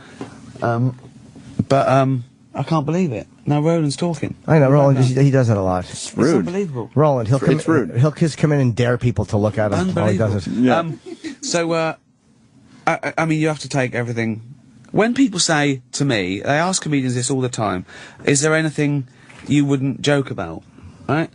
But I can't believe it. Now Roland's talking. I know, Roland, he does that a lot. It's rude. It's unbelievable. Roland, he'll just come in and dare people to look at him while he does it. Yeah. I mean, you have to take everything. When people say to me, they ask comedians this all the time, is there anything you wouldn't joke about? Right?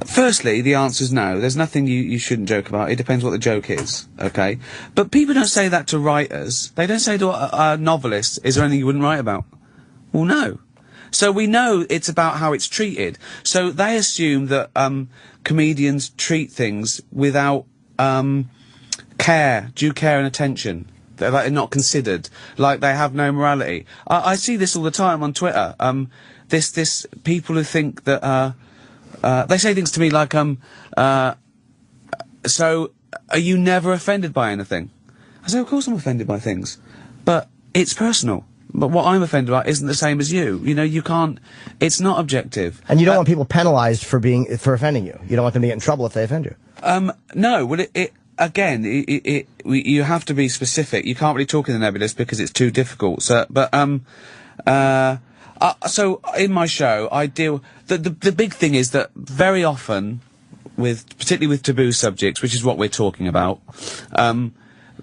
Firstly, the answer is no. There's nothing you shouldn't joke about. It depends what the joke is, okay? But people don't say that to writers. They don't say to a novelist, is there anything you wouldn't write about? Well, no. So we know it's about how it's treated. So they assume that comedians treat things without due care and attention. they're not considered, like they have no morality. I see this all the time on Twitter. This people who think that they say things to me like so are you never offended by anything? I say, of course I'm offended by things, but it's personal. But what I'm offended about isn't the same as you. You know, you can't. It's not objective. And you don't want people penalized for offending you. You don't want them to get in trouble if they offend you. No. Well, you have to be specific. You can't really talk in the nebulous because it's too difficult. So, but so in my show, I deal. The big thing is that very often, particularly with taboo subjects, which is what we're talking about,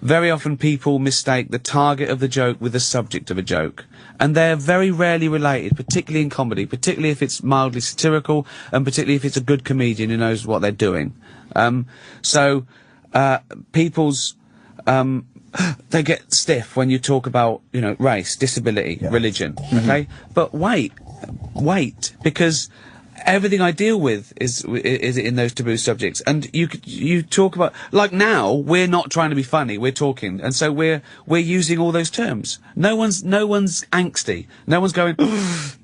very often people mistake the target of the joke with the subject of a joke. And they're very rarely related, particularly in comedy, particularly if it's mildly satirical, and particularly if it's a good comedian who knows what they're doing. People's, they get stiff when you talk about, you know, race, disability, religion, okay? But wait, because everything I deal with is in those taboo subjects, and you talk about, like, now we're not trying to be funny, we're talking, and so we're using all those terms. No one's angsty, no one's going,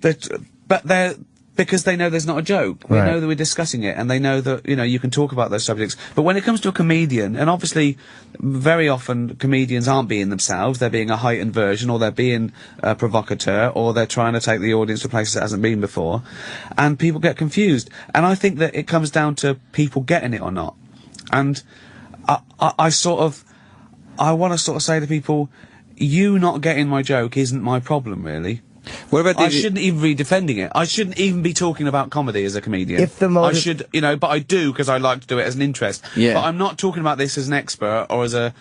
but they're, because they know there's not a joke. We know that we're discussing it, and they know that, you know, you can talk about those subjects. But when it comes to a comedian, and obviously very often comedians aren't being themselves, they're being a heightened version, or they're being a provocateur, or they're trying to take the audience to places it hasn't been before, and people get confused. And I think that it comes down to people getting it or not. And I want to sort of say to people, you not getting my joke isn't my problem, really. What about I shouldn't even be defending it. I shouldn't even be talking about comedy as a comedian. I should, you know, but I do because I like to do it as an interest. Yeah. But I'm not talking about this as an expert or as a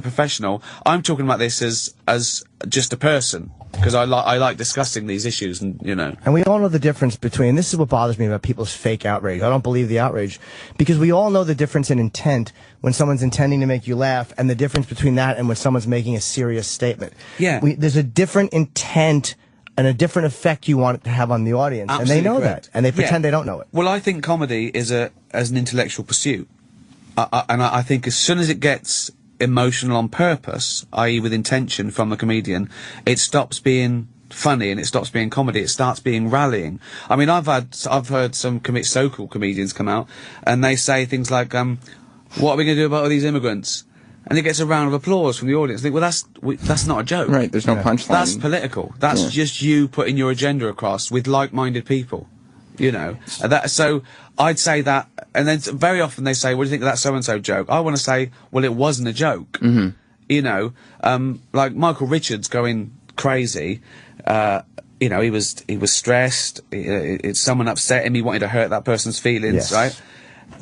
professional. I'm talking about this as just a person, because I like discussing these issues, and you know. And we all know the difference between, this is what bothers me about people's fake outrage. I don't believe the outrage, because we all know the difference in intent when someone's intending to make you laugh, and the difference between that and when someone's making a serious statement. Yeah. There's a different intent and a different effect you want it to have on the audience. Absolutely, and they know correct. that, and they pretend they don't know it. Well, I think comedy is as an intellectual pursuit, and I think as soon as it gets emotional on purpose, i.e. with intention from the comedian, it stops being funny and it stops being comedy. It starts being rallying. I mean, I've heard some so-called comedians come out and they say things like, "What are we going to do about all these immigrants?" And it gets a round of applause from the audience. I think, well, that's not a joke. Right, there's no punchline. That's political. That's just you putting your agenda across with like-minded people. You know, so I'd say that, and then very often they say, "What do you think of that so-and-so joke?" I want to say, well, it wasn't a joke. You know, like Michael Richards going crazy. You know, he was stressed. Someone upset him. He wanted to hurt that person's feelings, right?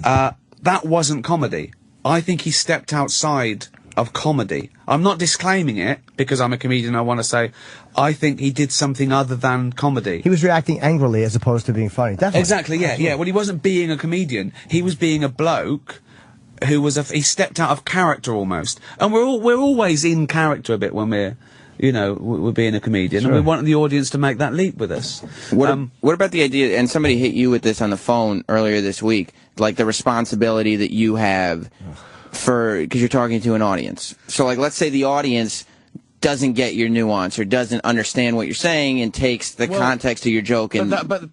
That wasn't comedy. I think he stepped outside of comedy. I'm not disclaiming it because I'm a comedian. I want to say, I think he did something other than comedy. He was reacting angrily as opposed to being funny. Definitely. Exactly, yeah, yeah. Well, he wasn't being a comedian. He was being a bloke who was he stepped out of character almost. And we're always in character a bit when we're, you know, we're being a comedian, and we want the audience to make that leap with us. What about the idea, and somebody hit you with this on the phone earlier this week, like the responsibility that you have because you're talking to an audience. So, like, let's say the audience doesn't get your nuance or doesn't understand what you're saying and takes the context of your joke and... But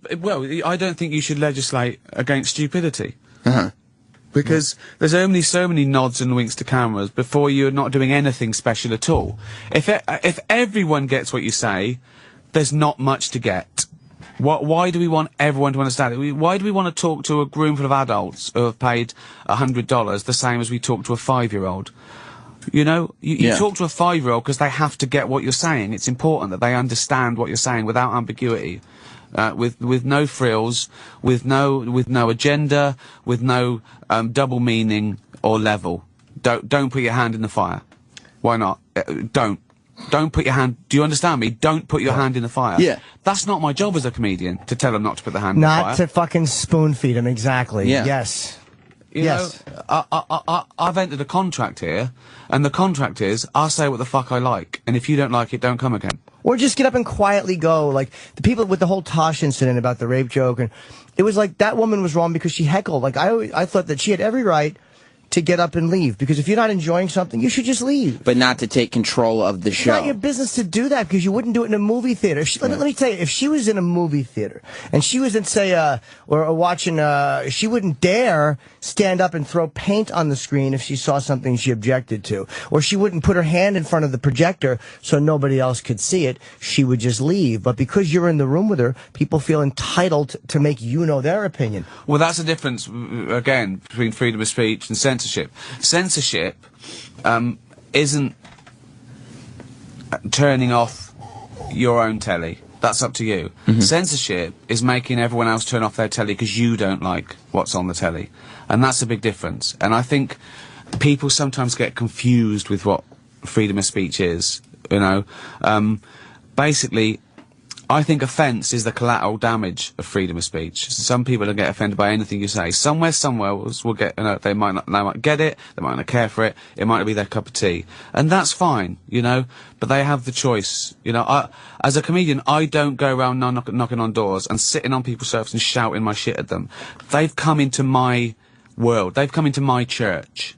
I don't think you should legislate against stupidity. Because there's only so many nods and winks to cameras before you're not doing anything special at all. If everyone gets what you say, there's not much to get. Why do we want everyone to understand it? Why do we want to talk to a room full of adults who have paid $100 the same as we talk to a 5-year-old? You know, you talk to a 5-year-old because they have to get what you're saying. It's important that they understand what you're saying without ambiguity. With no frills, with no agenda, with no double meaning or level. Don't put your hand in the fire. Why not? Don't put your hand. Do you understand me? Don't put your hand in the fire. Yeah. That's not my job as a comedian to tell them not to put their hand in the fire. Not to fucking spoon feed them. Exactly. Yeah. Yes. You know, I've entered a contract here, and the contract is I'll say what the fuck I like, and if you don't like it, don't come again. Or just get up and quietly go. Like, the people with the whole Tosh incident about the rape joke, and it was like that woman was wrong because she heckled. Like, I thought that she had every right to get up and leave. Because if you're not enjoying something, you should just leave. But not to take control of the It's show. not your business to do that, because you wouldn't do it in a movie theater. Let me tell you, if she was in a movie theater and she was in, say, or watching, she wouldn't dare stand up and throw paint on the screen if she saw something she objected to. Or she wouldn't put her hand in front of the projector so nobody else could see it. She would just leave. But because you're in the room with her, people feel entitled to make you know their opinion. Well, that's the difference, again, between freedom of speech and censorship. Censorship isn't turning off your own telly. That's up to you. Censorship is making everyone else turn off their telly because you don't like what's on the telly. And that's a big difference. And I think people sometimes get confused with what freedom of speech is, you know. Basically, I think offence is the collateral damage of freedom of speech. Some people don't get offended by anything you say. Somewhere will get, you know, they might get it, they might not care for it, it might not be their cup of tea. And that's fine, you know, but they have the choice. You know, as a comedian, I don't go around knocking on doors and sitting on people's sofas and shouting my shit at them. They've come into my world. They've come into my church.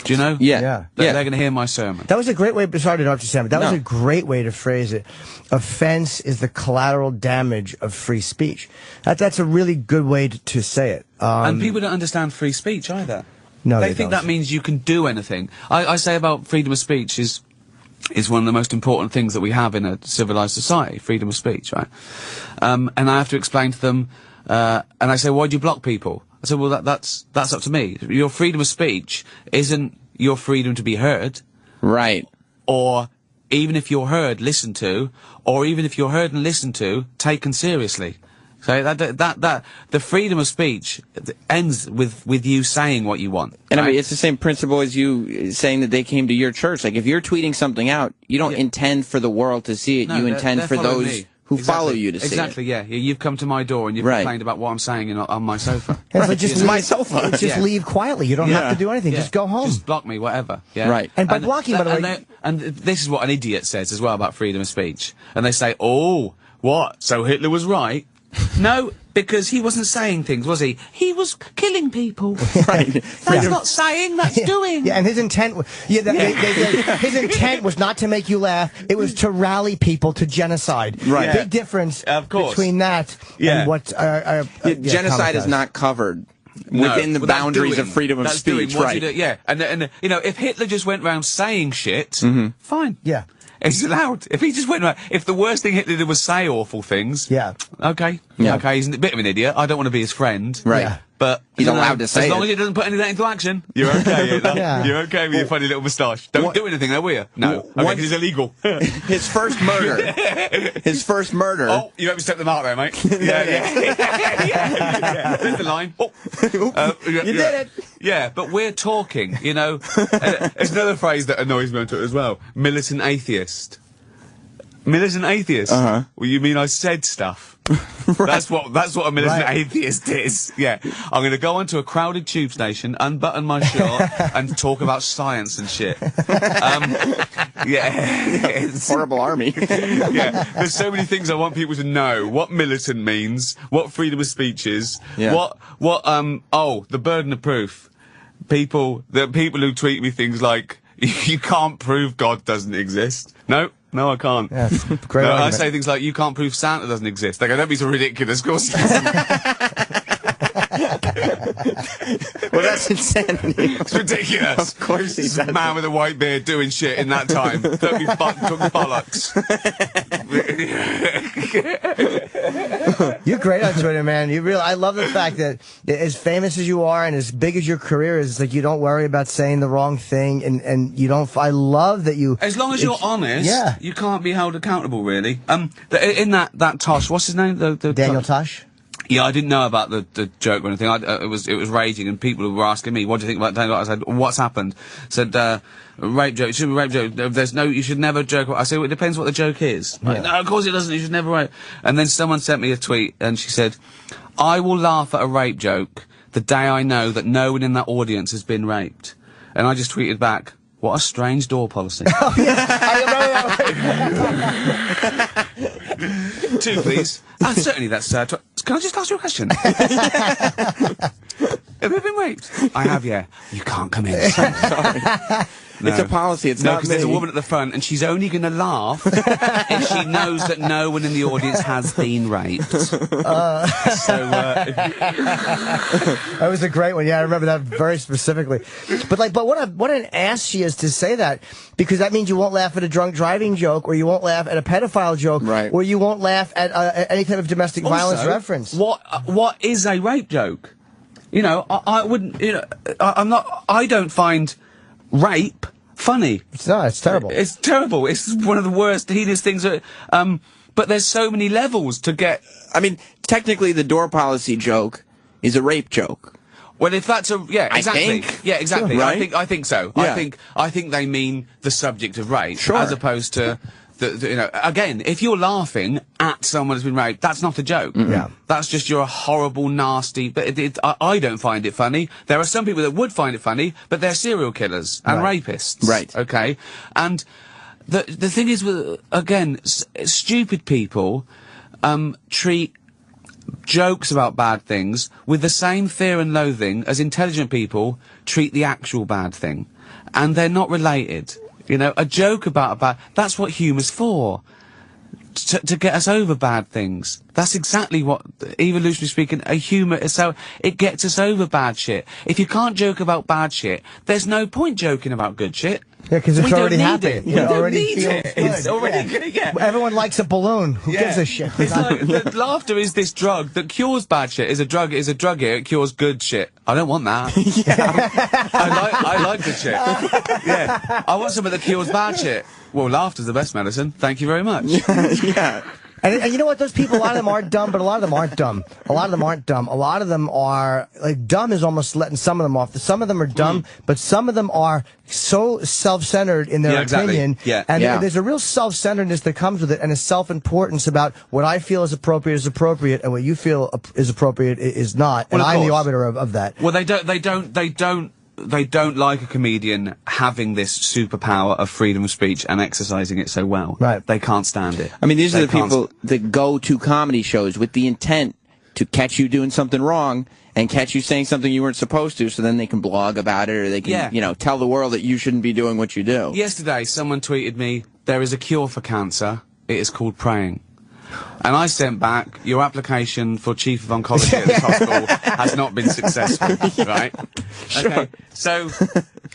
Do you know? Yeah. They're going to hear my sermon. That was a great way, sorry to interrupt you, Sam, but that was a great way to phrase it. Offense is the collateral damage of free speech. That's a really good way to say it. And people don't understand free speech either. No, they think don't. that means you can do anything. I say about freedom of speech is one of the most important things that we have in a civilized society, freedom of speech, right? And I have to explain to them, and I say, why do you block people? I said, well, that's up to me. Your freedom of speech isn't your freedom to be heard. Right. Or even if you're heard, listened to, or even if you're heard and listened to, taken seriously. So the freedom of speech ends with you saying what you want. And right? I mean, it's the same principle as you saying that they came to your church. Like, if you're tweeting something out, you don't intend for the world to see it. No, You intend they're for following those me. who follow you to see it. Exactly, yeah. You've come to my door and you've complained about what I'm saying on my sofa. It's like, just my sofa. Just leave quietly. You don't have to do anything. Yeah. Just go home. Just block me, whatever. Yeah. Right. And by blocking, by the way... And this is what an idiot says as well about freedom of speech. And they say, oh, what? So Hitler was right? No, because he wasn't saying things, was he? He was killing people. Right. That's not saying, that's doing. Yeah, and his intent, his intent was not to make you laugh. It was to rally people to genocide. Right. Big difference between that and what. Genocide is not covered within the boundaries of freedom of speech. Right. Yeah, and you know, if Hitler just went around saying shit, fine. Yeah. It's allowed. If he just went around, if the worst thing Hitler did was say awful things, okay, okay, he's a bit of an idiot. I don't want to be his friend, right? Yeah. But he's allowed to say as long as he doesn't put any of that into action, you're okay. You're okay with your funny little moustache. Don't do anything, though, will you? No, because it's illegal. His first murder. His first murder. Oh, you let me step them out there, mate. Yeah. There's the line. Oh. You did it. Yeah, but we're talking, you know. There's another phrase that annoys me on Twitter as well. Militant atheist. Militant atheist? Uh-huh. Well, you mean I said stuff? Right. That's what a militant atheist is. Yeah. I'm going to go onto a crowded tube station, unbutton my shirt, and talk about science and shit. It's horrible army. Yeah. There's so many things I want people to know. What militant means, what freedom of speech is, the burden of proof. The people who tweet me things like, you can't prove God doesn't exist. No, I can't. Yeah, great argument. I say things like, you can't prove Santa doesn't exist. They go, don't be so ridiculous, of course he doesn't. Well, that's insanity. It's ridiculous. Of course he does. A man with a white beard doing shit in that time. Don't be fucking bollocks. You're great on Twitter, man. I love the fact that as famous as you are and as big as your career is, like, you don't worry about saying the wrong thing, and you don't. I love that you. As long as you're honest, you can't be held accountable, really. In that Tosh, what's his name? The Daniel Tosh. Yeah, I didn't know about the joke or anything. It was raging, and people were asking me, "What do you think about Daniel?" I said, "What's happened?" Said, "Rape joke. It should be rape joke. You should never joke." I said, "Well, it depends what the joke is." Like, no, of course it doesn't. You should never rape. And then someone sent me a tweet, and she said, "I will laugh at a rape joke the day I know that no one in that audience has been raped." And I just tweeted back, "What a strange door policy." Oh, yeah. I remember that. 2, please. Certainly, that's. Can I just ask you a question? Have you been raped? I have, yeah. You can't come in. Sorry. No. It's a policy. It's no, not because me. there's a woman at the front, and she's only going to laugh if she knows that no one in the audience has been raped. That was a great one. Yeah, I remember that very specifically. But what an ass she is to say that, because that means you won't laugh at a drunk driving joke, or you won't laugh at a pedophile joke, right, or you won't laugh at any type of domestic violence reference. What is a rape joke? You know, I wouldn't. You know, I don't find rape funny. It's not. It's terrible. It's terrible. It's one of the worst, heinous things. But there's so many levels to get. I mean, technically, the door policy joke is a rape joke. Well, if that's exactly. I think. Yeah, exactly. Sure, right? I think so. Yeah. I think they mean the subject of rape, sure, as opposed to. You know, again, if you're laughing at someone who's been raped, that's not a joke. Yeah. That's just you're a horrible, nasty. But I don't find it funny. There are some people that would find it funny, but they're serial killers and rapists. Right. Okay. And the thing is, with again, stupid people treat jokes about bad things with the same fear and loathing as intelligent people treat the actual bad thing, and they're not related. You know, a joke about that's what humour's for. To get us over bad things. That's exactly what, evolutionarily speaking, a humour is. So it gets us over bad shit. If you can't joke about bad shit, there's no point joking about good shit. Yeah, because it's already happening. We don't need it. It's already good. Yeah. Everyone likes a balloon. Who gives a shit? It's like the laughter is this drug that cures bad shit. Is a drug here. It cures good shit. I don't want that. I like good shit. Yeah. I want something that cures bad shit. Well, laughter's the best medicine. Thank you very much. Yeah. And you know what? Those people, a lot of them are dumb, but a lot of them aren't dumb. A lot of them aren't dumb. A lot of them are, like, dumb is almost letting some of them off. Some of them are dumb, but some of them are so self-centered in their opinion. Yeah. And there's a real self-centeredness that comes with it, and a self-importance about what I feel is appropriate, and what you feel is appropriate is not. Well, and I'm the arbiter of that. Well, they don't like a comedian having this superpower of freedom of speech and exercising it so well. Right. They can't stand it. I mean, these are the people that go to comedy shows with the intent to catch you doing something wrong and catch you saying something you weren't supposed to, so then they can blog about it, or they can, you know, tell the world that you shouldn't be doing what you do. Yesterday, someone tweeted me, "There is a cure for cancer. It is called praying." And I sent back, "Your application for chief of oncology at this hospital has not been successful." Right? Sure. Okay.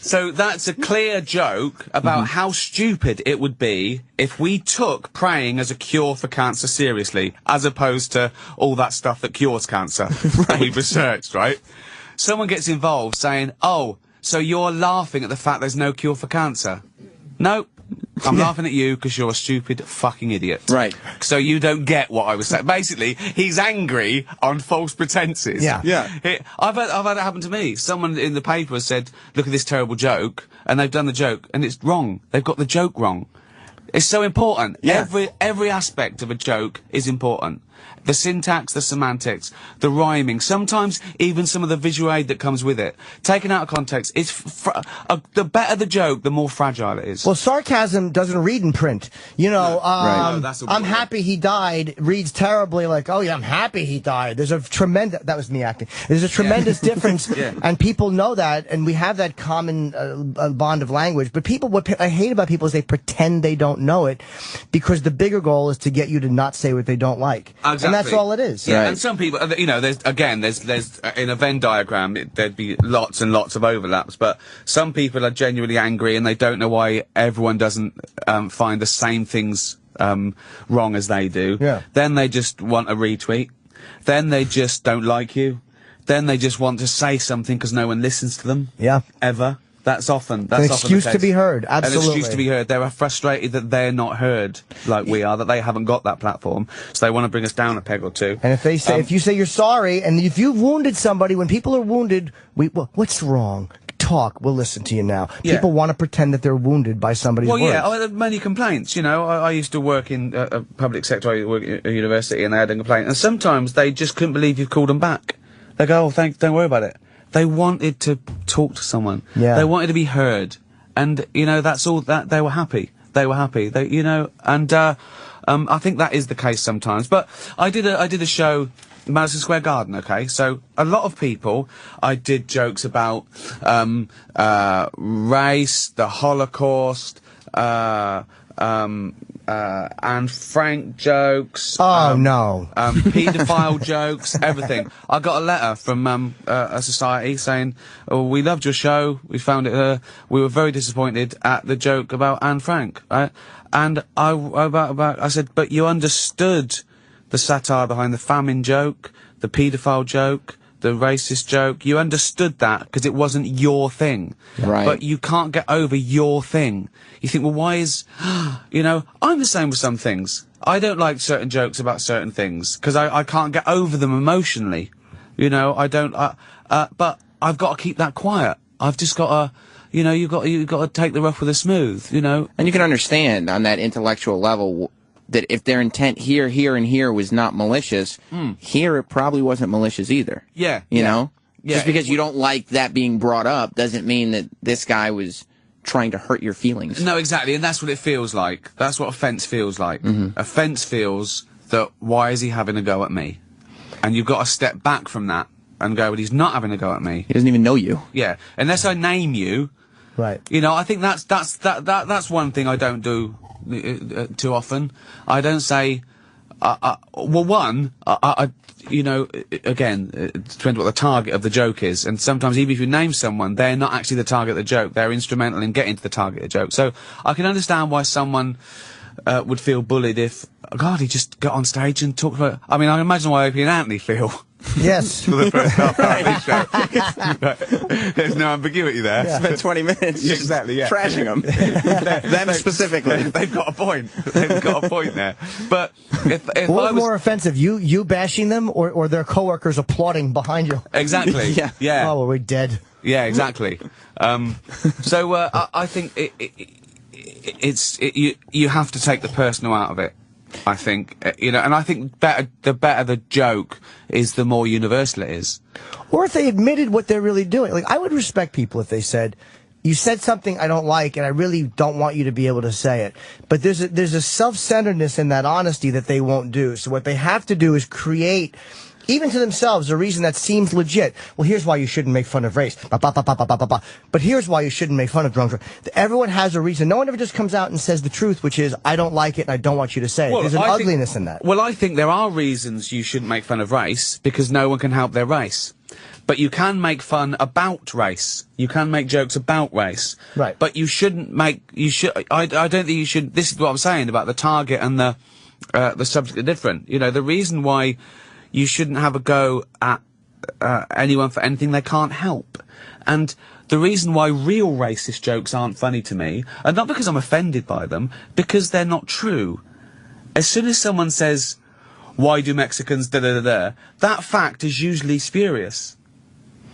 So that's a clear joke about how stupid it would be if we took praying as a cure for cancer seriously, as opposed to all that stuff that cures cancer that we've researched, right? Someone gets involved saying, "Oh, so you're laughing at the fact there's no cure for cancer?" No. I'm laughing at you because you're a stupid fucking idiot. Right. So you don't get what I was saying. Basically, he's angry on false pretenses. Yeah. Yeah. I've had it happen to me. Someone in the paper has said, "Look at this terrible joke," and they've done the joke, and it's wrong. They've got the joke wrong. It's so important. Yeah. Every aspect of a joke is important. The syntax, the semantics, the rhyming, sometimes even some of the visual aid that comes with it. Taken out of context, it's the better the joke, the more fragile it is. Well, sarcasm doesn't read in print. You know, No, that's I'm happy he died reads terribly like, "Oh yeah, I'm happy he died." There's a tremendous, that was me acting. There's a tremendous difference, and people know that, and we have that common bond of language. But people, what I hate about people is they pretend they don't know it, because the bigger goal is to get you to not say what they don't like. Exactly. And that's all it is. Yeah, Right. and some people, you know, there's in a Venn diagram, there'd be lots and lots of overlaps, but some people are genuinely angry and they don't know why everyone doesn't find the same things wrong as they do. Yeah. Then they just want a retweet. Then they just don't like you. Then they just want to say something because no one listens to them. Yeah. Ever. That's often An excuse to be heard. Absolutely. An excuse to be heard. They are frustrated that they're not heard like we are, that they haven't got that platform, so they want to bring us down a peg or two. And if they say, if you say you're sorry, and if you've wounded somebody, when people are wounded, what's wrong? Talk. We'll listen to you now. Yeah. People want to pretend that they're wounded by somebody's words. Well, yeah, I had many complaints. You know, I used to work in a public sector. I worked at a university, and they had a complaint. And sometimes they just couldn't believe you've called them back. They go, "Oh, thanks, don't worry about it." They wanted to talk to someone. Yeah. They wanted to be heard. And, you know, that's all that they were happy. They were happy. They, you know, and, I think that is the case sometimes. But I did a show Madison Square Garden, okay? So, a lot of people, I did jokes about, race, the Holocaust, and Frank jokes. Oh, no. Paedophile jokes, everything. I got a letter from a society saying, "Oh, we loved your show. We found it. We were very disappointed at the joke about Anne Frank." Right? And I said, "But you understood the satire behind the famine joke, the paedophile joke, the racist joke. You understood that because it wasn't your thing. Right. But you can't get over your thing. You think, well, why is, you know, I'm the same with some things. I don't like certain jokes about certain things because I can't get over them emotionally. You know, I don't, but I've got to keep that quiet. I've just got to, you know, you've got to take the rough with the smooth, you know. And you can understand on that intellectual level that if their intent here, and here was not malicious, here it probably wasn't malicious either. Yeah. You know? Yeah. Just because you don't like that being brought up doesn't mean that this guy was trying to hurt your feelings. No, exactly, and that's what it feels like. That's what offence feels like. Offence feels that, why is he having a go at me? And you've got to step back from that and go, but he's not having a go at me. He doesn't even know you. Yeah, unless I name you. Right. You know, I think that's one thing I don't do too often. I don't say, well, one, you know, again, it depends what the target of the joke is, and sometimes even if you name someone, they're not actually the target of the joke, they're instrumental in getting to the target of the joke. So, I can understand why someone would feel bullied if, God, he just got on stage and talked about, I mean, I can imagine why Opie and Anthony feel. Yes. For the first half hour of this show. There's no ambiguity there. Yeah. Spent 20 minutes exactly, yeah. trashing them. them specifically. They've got a point. They've got a point there. But if what I was was more offensive, you bashing them or their coworkers applauding behind you? Exactly. Yeah. Yeah. Oh, well, we're dead. Yeah, exactly. So I think you have to take the personal out of it. I think, you know, and I think the better the joke is, the more universal it is. Or if they admitted what they're really doing. Like, I would respect people if they said, you said something I don't like, and I really don't want you to be able to say it. But there's a self-centeredness in that honesty that they won't do. So what they have to do is create, even to themselves, a reason that seems legit. Well, here's why you shouldn't make fun of race. But here's why you shouldn't make fun of drunk. Everyone has a reason. No one ever just comes out and says the truth, which is, I don't like it and I don't want you to say it. Well, There's an ugliness in that. Well, I think there are reasons you shouldn't make fun of race, because no one can help their race. But you can make fun about race. You can make jokes about race. Right. But you shouldn't make, I don't think you should, this is what I'm saying about the target and the subject are different. You know, the reason why you shouldn't have a go at anyone for anything they can't help. And the reason why real racist jokes aren't funny to me, and not because I'm offended by them, because they're not true. As soon as someone says, why do Mexicans da-da-da-da, that fact is usually spurious.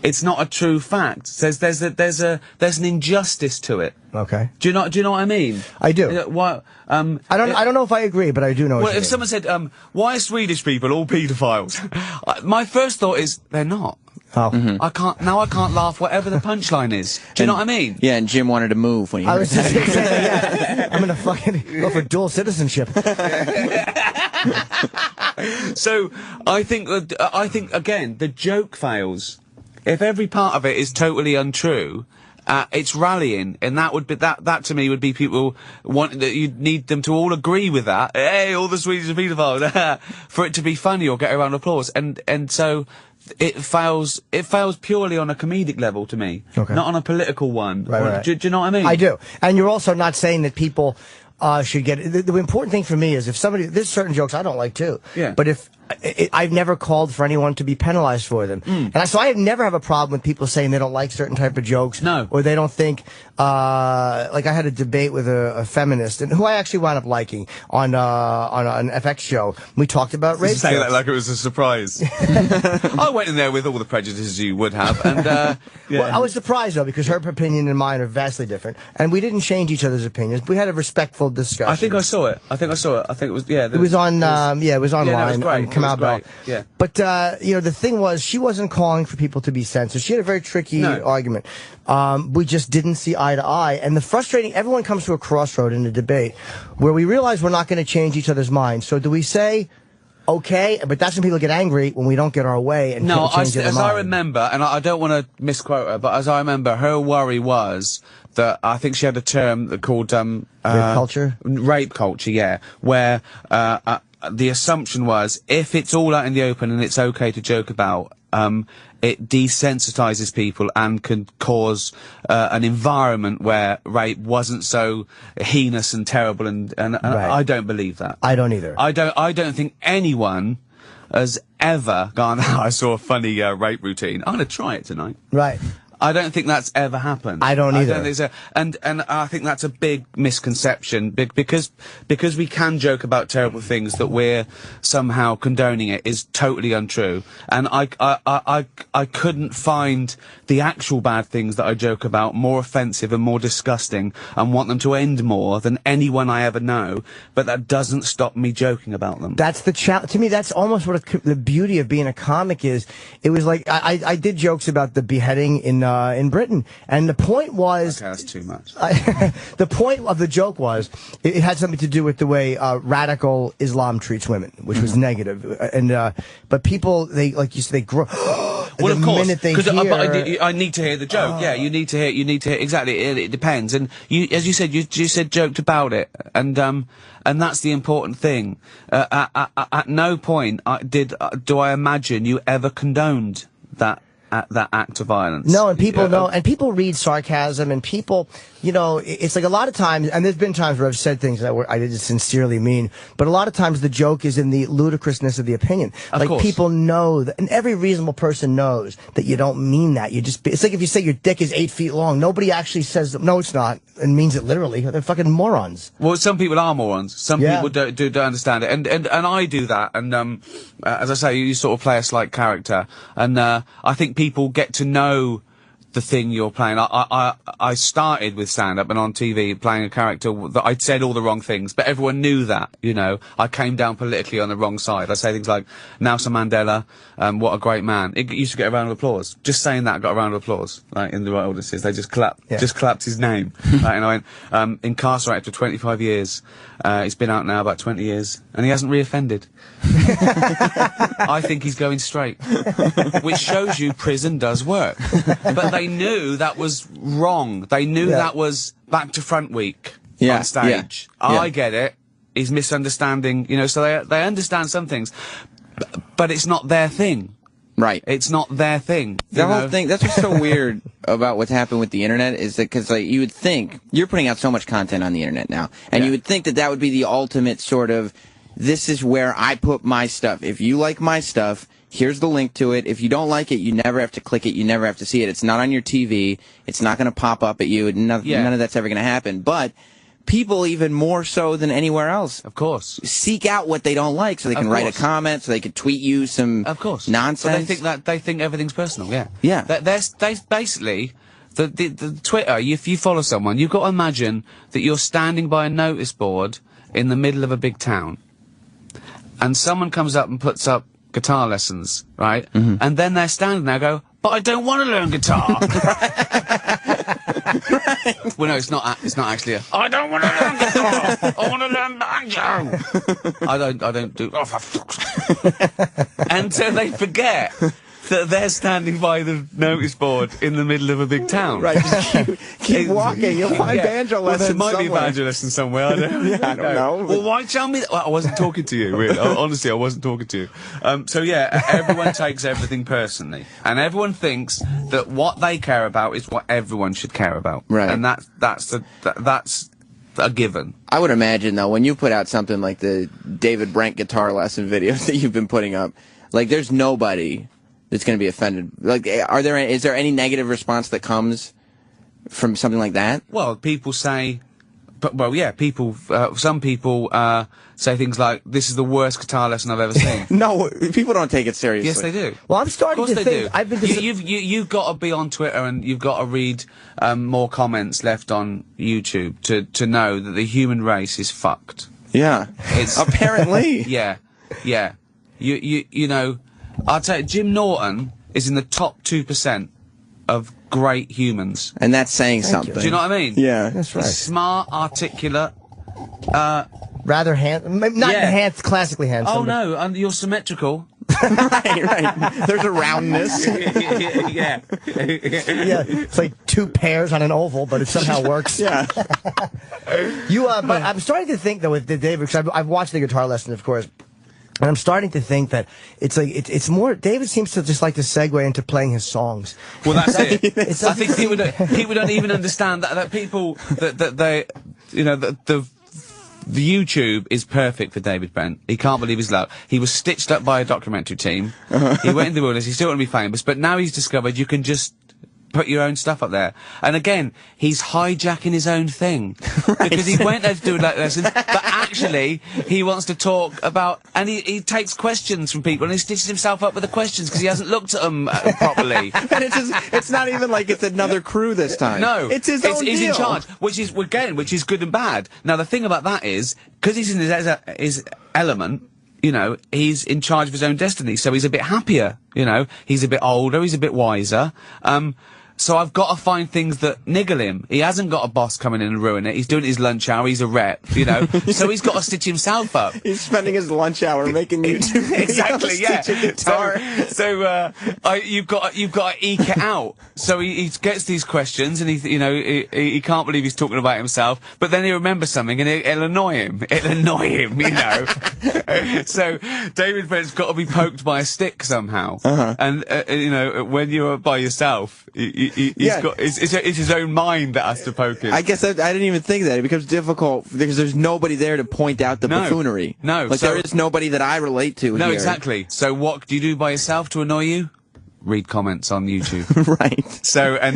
It's not a true fact. There's an injustice to it. Okay. Do you know what I mean? I do. What? I don't know if I agree, but I do know. Well, if someone said, "Why are Swedish people all paedophiles?" My first thought is they're not. Oh. I can't laugh whatever the punchline is. Do you know what I mean? Yeah, and Jim wanted to move when he I heard was that. just saying, yeah, I'm gonna fucking go for dual citizenship. So I think again the joke fails if every part of it is totally untrue. It's rallying, and that would be that to me would be people want that you'd need them to all agree with that. Hey, all the Swedes are paedophiles for it to be funny or get around applause, and so it fails purely on a comedic level to me, okay. Not on a political one. Right. Do you know what I mean? I do, and you're also not saying that people should get the important thing for me is if somebody there's certain jokes I don't like too. Yeah. But if I've never called for anyone to be penalized for them, and so I never have a problem with people saying they don't like certain type of jokes, no, or they don't think. Like I had a debate with a feminist, and who I actually wound up liking on an FX show. We talked about race. Say that like it was a surprise. I went in there with all the prejudices you would have, and yeah. Well, I was surprised though because her opinion and mine are vastly different, and we didn't change each other's opinions. We had a respectful discussion. I think I saw it. I think it was It was on. It was online. Yeah, no, it was great. Come out, great. Yeah. But you know, the thing was, she wasn't calling for people to be censored. She had a very tricky argument. We just didn't see eye to eye, and the frustrating. Everyone comes to a crossroad in a debate where we realize we're not going to change each other's minds. So do we say, okay, but that's when people get angry when we don't get our way and No, change their as mind. I remember, and I don't want to misquote her, but as I remember, her worry was that I think she had a term called Rape culture? Rape culture, yeah, where the assumption was if it's all out in the open and it's okay to joke about, it desensitizes people and can cause an environment where rape wasn't so heinous and terrible, and Right. I don't believe that. I don't either. I don't think anyone has ever gone, I saw a funny rape routine, I'm going to try it tonight. Right. I don't think that's ever happened. I don't either. And I think that's a big misconception, because we can joke about terrible things, that we're somehow condoning it is totally untrue. And I couldn't find the actual bad things that I joke about more offensive and more disgusting and want them to end more than anyone I ever know, but that doesn't stop me joking about them. That's the challenge. To me, that's almost what the beauty of being a comic is. It was like, I did jokes about the beheading in Britain, and the point was... Okay, that's too much. The point of the joke was, it had something to do with the way radical Islam treats women, which was negative. And but people, they, like you said, they grow... Well, of course, because I need to hear the joke. Yeah, you need to hear exactly. It depends, and as you said, you said joked about it, and that's the important thing. At no point do I imagine you ever condoned that act of violence. No, and people know, and people read sarcasm, and people, you know, it's like a lot of times, and there's been times where I've said things that I didn't sincerely mean, but a lot of times the joke is in the ludicrousness of the opinion. Of course. People know that, and every reasonable person knows that you don't mean that. It's like if you say your dick is 8 feet long, nobody actually says, no, it's not, and means it literally. They're fucking morons. Well, some people are morons. Some people don't understand it, and I do that. And as I say, you sort of play a slight character, and I think people get to know the thing you're playing. I started with stand-up and on TV playing a character that I'd said all the wrong things, but everyone knew that, you know. I came down politically on the wrong side. I say things like, Nelson Mandela, what a great man. It used to get a round of applause. Just saying that got a round of applause, like, in the right audiences. They just clapped his name. Right, and I went, incarcerated for 25 years. He's been out now about 20 years, and he hasn't reoffended. I think he's going straight, which shows you prison does work. But they knew that was wrong. They knew that was back to front week on stage. I get it. He's misunderstanding, you know, so they understand some things, but it's not their thing. Right. It's not their thing. The whole thing, that's what's so weird about what's happened with the internet, is that, because, like, you would think, you're putting out so much content on the internet now, and you would think that that would be the ultimate sort of, this is where I put my stuff. If you like my stuff, here's the link to it. If you don't like it, you never have to click it. You never have to see it. It's not on your TV. It's not going to pop up at you. None of that's ever going to happen. But people, even more so than anywhere else, of course, seek out what they don't like, so they can write a comment, so they can tweet you some nonsense. But they think everything's personal. Yeah. Yeah. They basically. The Twitter, if you follow someone, you've got to imagine that you're standing by a notice board in the middle of a big town, and someone comes up and puts up guitar lessons, right? Mm-hmm. And then they're standing there and go, but I don't want to learn guitar. Right. Well, no, it's not actually I don't want to learn guitar. I want to learn banjo. I don't do, oh, for fuck's. And so they forget that they're standing by the notice board in the middle of a big town. Right, just keep walking. You'll find banjo lessons there might somewhere. be a banjo lesson somewhere. I don't know. Well, why tell me that? Well, I wasn't talking to you, really. Honestly, I wasn't talking to you. So yeah, everyone takes everything personally, and everyone thinks that what they care about is what everyone should care about. Right. And that's a given. I would imagine, though, when you put out something like the David Brent guitar lesson videos that you've been putting up, like, there's nobody that's going to be offended. Like, is there any negative response that comes from something like that? Well, people say, some people say things like, "This is the worst guitar lesson I've ever seen." No, people don't take it seriously. Yes, they do. Well, I'm starting to think. I've been. You've got to be on Twitter, and you've got to read more comments left on YouTube to know that the human race is fucked. Yeah, it's apparently. Yeah. You know. I'll tell you, Jim Norton is in the top 2% of great humans. And that's saying something. Do you know what I mean? Yeah. That's right. He's smart, articulate, Rather not classically handsome. Oh no, and you're symmetrical. right. There's a roundness. Yeah. It's like two pairs on an oval, but it somehow works. Yeah. But I'm starting to think though with David, because I've watched the guitar lesson, of course. And I'm starting to think that it's like it's more. David seems to just like to segue into playing his songs. Well, that's it. I think people don't even understand that people that they, you know, the YouTube is perfect for David Brent. He can't believe his luck. He was stitched up by a documentary team. He went in the wilderness. He still want to be famous, but now he's discovered you can just put your own stuff up there. And again, he's hijacking his own thing. Right. Because he went there to do like lessons, but actually, he wants to talk about, and he takes questions from people, and he stitches himself up with the questions because he hasn't looked at them properly. And it's not even like it's another crew this time. No. It's his own deal. He's in charge, which is good and bad. Now, the thing about that is, because he's in his element, you know, he's in charge of his own destiny, so he's a bit happier, you know, he's a bit older, he's a bit wiser, so I've got to find things that niggle him. He hasn't got a boss coming in and ruin it. He's doing his lunch hour. He's a rep, you know. So he's got to stitch himself up. He's spending his lunch hour making YouTube videos. Exactly, yeah. Guitar. You've got to eke it out. So he gets these questions, and he can't believe he's talking about himself. But then he remembers something, and it'll annoy him. It'll annoy him, you know. So David Brent's got to be poked by a stick somehow. And you know, when you're by yourself, it's his own mind that has to poke him. I guess I didn't even think that. It becomes difficult because there's nobody there to point out the buffoonery. No. Like, there is nobody that I relate to No, here. exactly. So what do you do by yourself to annoy you? Read comments on YouTube. Right. So he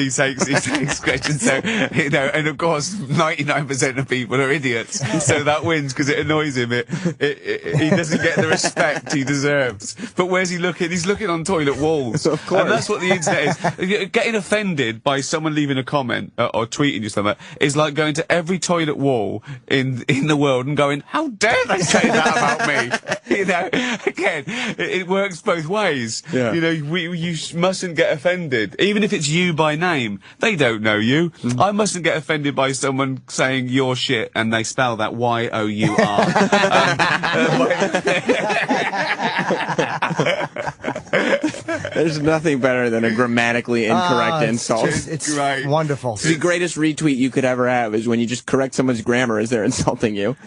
takes questions. So, you know, and of course, 99% of people are idiots. So that wins because it annoys him. He doesn't get the respect he deserves. But where's he looking? He's looking on toilet walls. Of course. And that's what the internet is. Getting offended by someone leaving a comment or tweeting you something is like going to every toilet wall in the world and going, how dare they say that about me? You know, again, it works both ways. Yeah. You know, you mustn't get offended. Even if it's you by name. They don't know you. I mustn't get offended by someone saying you're shit and they spell that Y-O-U-R. There's nothing better than a grammatically incorrect insult. It's Right. wonderful. The greatest retweet you could ever have is when you just correct someone's grammar as they're insulting you.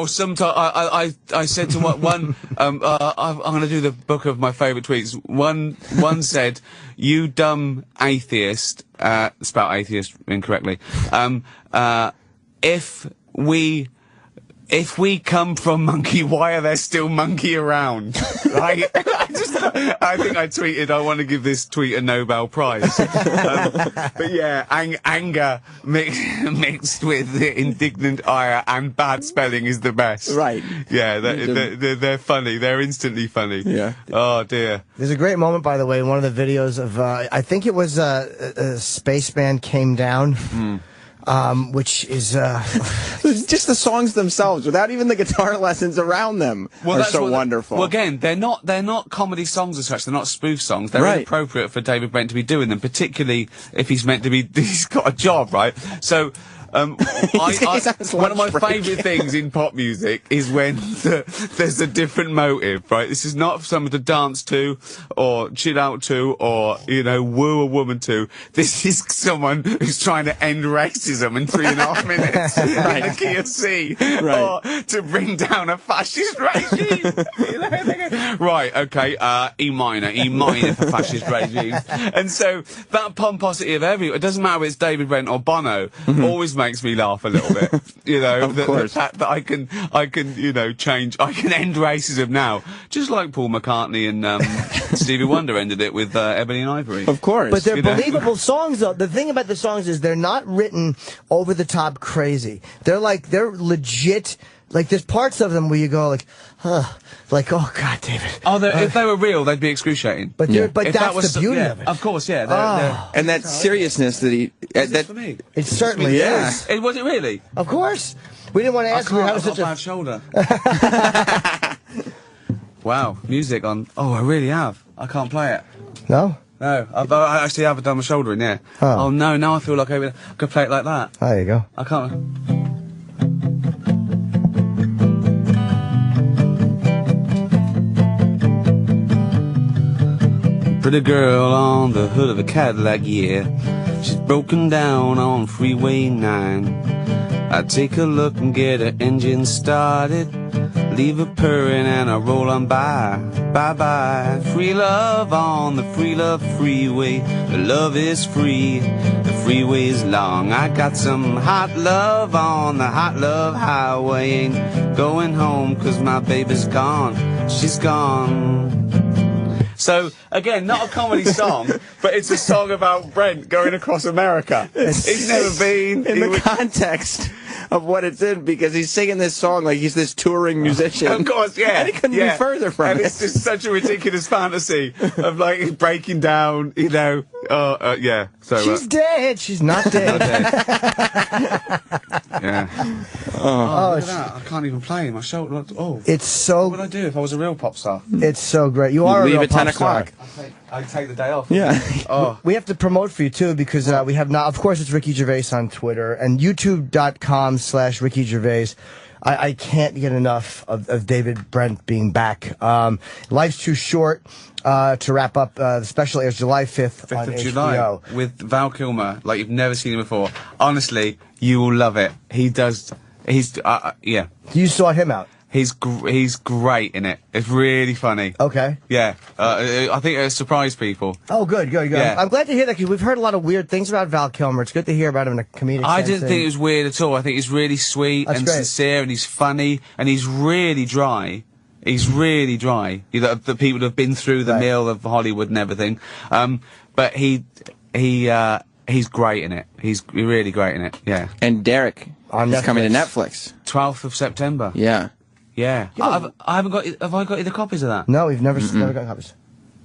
Sometimes I said to one, I'm going to do the book of my favourite tweets. One said, "You dumb atheist," spelled atheist incorrectly. If we come from monkey, why are there still monkey around? Like, I think I tweeted, I want to give this tweet a Nobel Prize. But yeah, anger mixed with the indignant ire and bad spelling is the best. Right. Yeah, they're funny. They're instantly funny. Yeah. Oh dear. There's a great moment, by the way, in one of the videos of, I think it was Spaceman Came Down. Which is just the songs themselves, without even the guitar lessons around them, are so wonderful. Well, again, they're not comedy songs as such. They're not spoof songs. They're inappropriate for David Brent to be doing them, particularly if he's meant to be. He's got a job, right? So. One of my favourite things in pop music is when there's a different motive, right? This is not for someone to dance to, or chill out to, or, you know, woo a woman to. This is someone who's trying to end racism in 3.5 minutes in the key of C, or to bring down a fascist regime. You know? Right, okay, E minor for fascist regime. And so that pomposity of it doesn't matter if it's David Brent or Bono, always makes me laugh a little bit, you know. Of course. The fact that I can, you know, I can end racism now, just like Paul McCartney and Stevie Wonder ended it with Ebony and Ivory. Of course. But they're believable songs, though. The thing about the songs is they're not written over the top crazy. They're legit. Like, there's parts of them where you go like, like, oh God, David. Oh, if they were real, they'd be excruciating. But that's the beauty of it. Of course, yeah. And that seriousness that he, that for me. It certainly is. Was it really? Of course. We didn't want to ask you how I've got such a bad shoulder. Wow, music on. Oh, I really have. I can't play it. No? No, I actually have done my shoulder in, yeah. Oh no, now I feel like I could play it like that. There you go. I can't. Pretty girl on the hood of a Cadillac, yeah. She's broken down on Freeway 9. I take a look and get her engine started. Leave her purring and I roll on by. Bye-bye. Free love on the free love freeway. The love is free. The freeway is long. I got some hot love on the hot love highway. Ain't going home 'cause my baby's gone. She's gone. So, again, not a comedy song, but it's a song about Brent going across America. He's never been... In the context of what it's in, because he's singing this song like he's this touring musician. Of course, yeah. And he couldn't be further from and it. it's just such a ridiculous fantasy of, like, breaking down, you know. Yeah. So, She's dead. She's not dead. Yeah. Oh, look at that. I can't even play. My shoulder... Oh. It's so... What would I do if I was a real pop star? It's so great. You are a leave real at 10 pop star. o'clock. I'd take the day off. Yeah. Oh. We have to promote for you, too, because we have not... Of course, it's Ricky Gervais on Twitter, and youtube.com/Ricky Gervais. I can't get enough of David Brent being back. Life's Too Short to wrap up. The special airs July 5th on of HBO. July with Val Kilmer, like you've never seen him before. Honestly, you will love it. He does. He's yeah. You sought him out. He's great in it. It's really funny. Okay. Yeah. I think it'll surprise people. Oh, good. Yeah. I'm glad to hear that because we've heard a lot of weird things about Val Kilmer. It's good to hear about him in a comedic I sense. didn't think it was weird at all. I think he's really sweet That's and great. sincere, and he's funny, and he's really dry. He's really dry. The people that have been through the Right. mill of Hollywood and everything. But he's great in it. He's really great in it. Yeah. And Derek On is coming to Netflix. Netflix. 12th of September. Yeah. Yeah. I haven't got. Have I got you the copies of that? No, we've never got copies.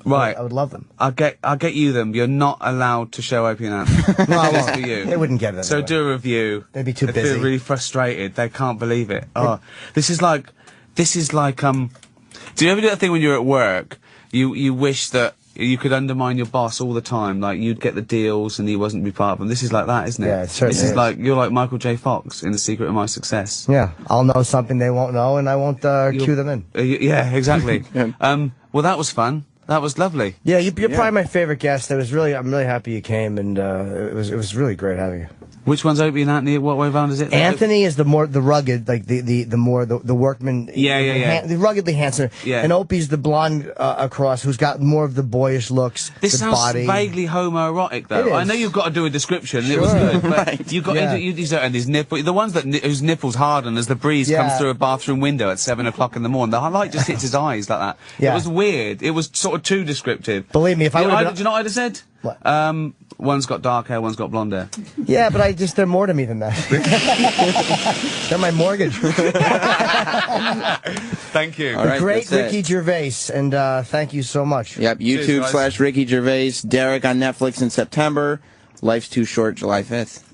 Right. I would love them. I'll get you them. You're not allowed to show Opie and Anthony. No, I Just won't. for you. They wouldn't get it. So anyway. do a review. They'd be too They busy. feel really frustrated. They can't believe it. Oh, this is like. Do you ever do that thing when you're at work? You wish that you could undermine your boss all the time. Like you'd get the deals and he wasn't be part of them. This is like that, isn't it? Yeah, it certainly This is is. like you're like Michael J. Fox in The Secret of My Success. Yeah, I'll know something they won't know, and I won't cue them in. Yeah, exactly. Well, that was fun. That was lovely. Yeah, you're probably my favorite guest. I'm really happy you came, and it was really great having you. Which one's Opie and Anthony? What way round is it? Anthony is the rugged, like the workman. Yeah. The ruggedly handsome. Yeah. And Opie's the blonde across, who's got more of the boyish looks. This the sounds body. vaguely homoerotic, though. It I is. know you've got to do a description. Sure. It was good, but Right. you've got Yeah. and his nipple, the ones that whose nipples harden as the breeze Yeah. comes through a bathroom window at 7 o'clock in the morning. The light just hits his eyes like that. Yeah. It was weird. It was sort of too descriptive. Believe me, if I You know, would've been- do you know what I'd have said? What? One's got dark hair, one's got blonde hair. Yeah, but they're more to me than that. They're my mortgage. Thank you. All right, Great that's Ricky it. Gervais, and thank you so much. Yep, Cheers, guys. YouTube/Ricky Gervais. Derek on Netflix in September. Life's Too Short, July 5th.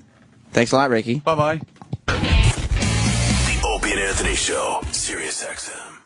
Thanks a lot, Ricky. Bye bye. The Opie and Anthony Show, Sirius XM.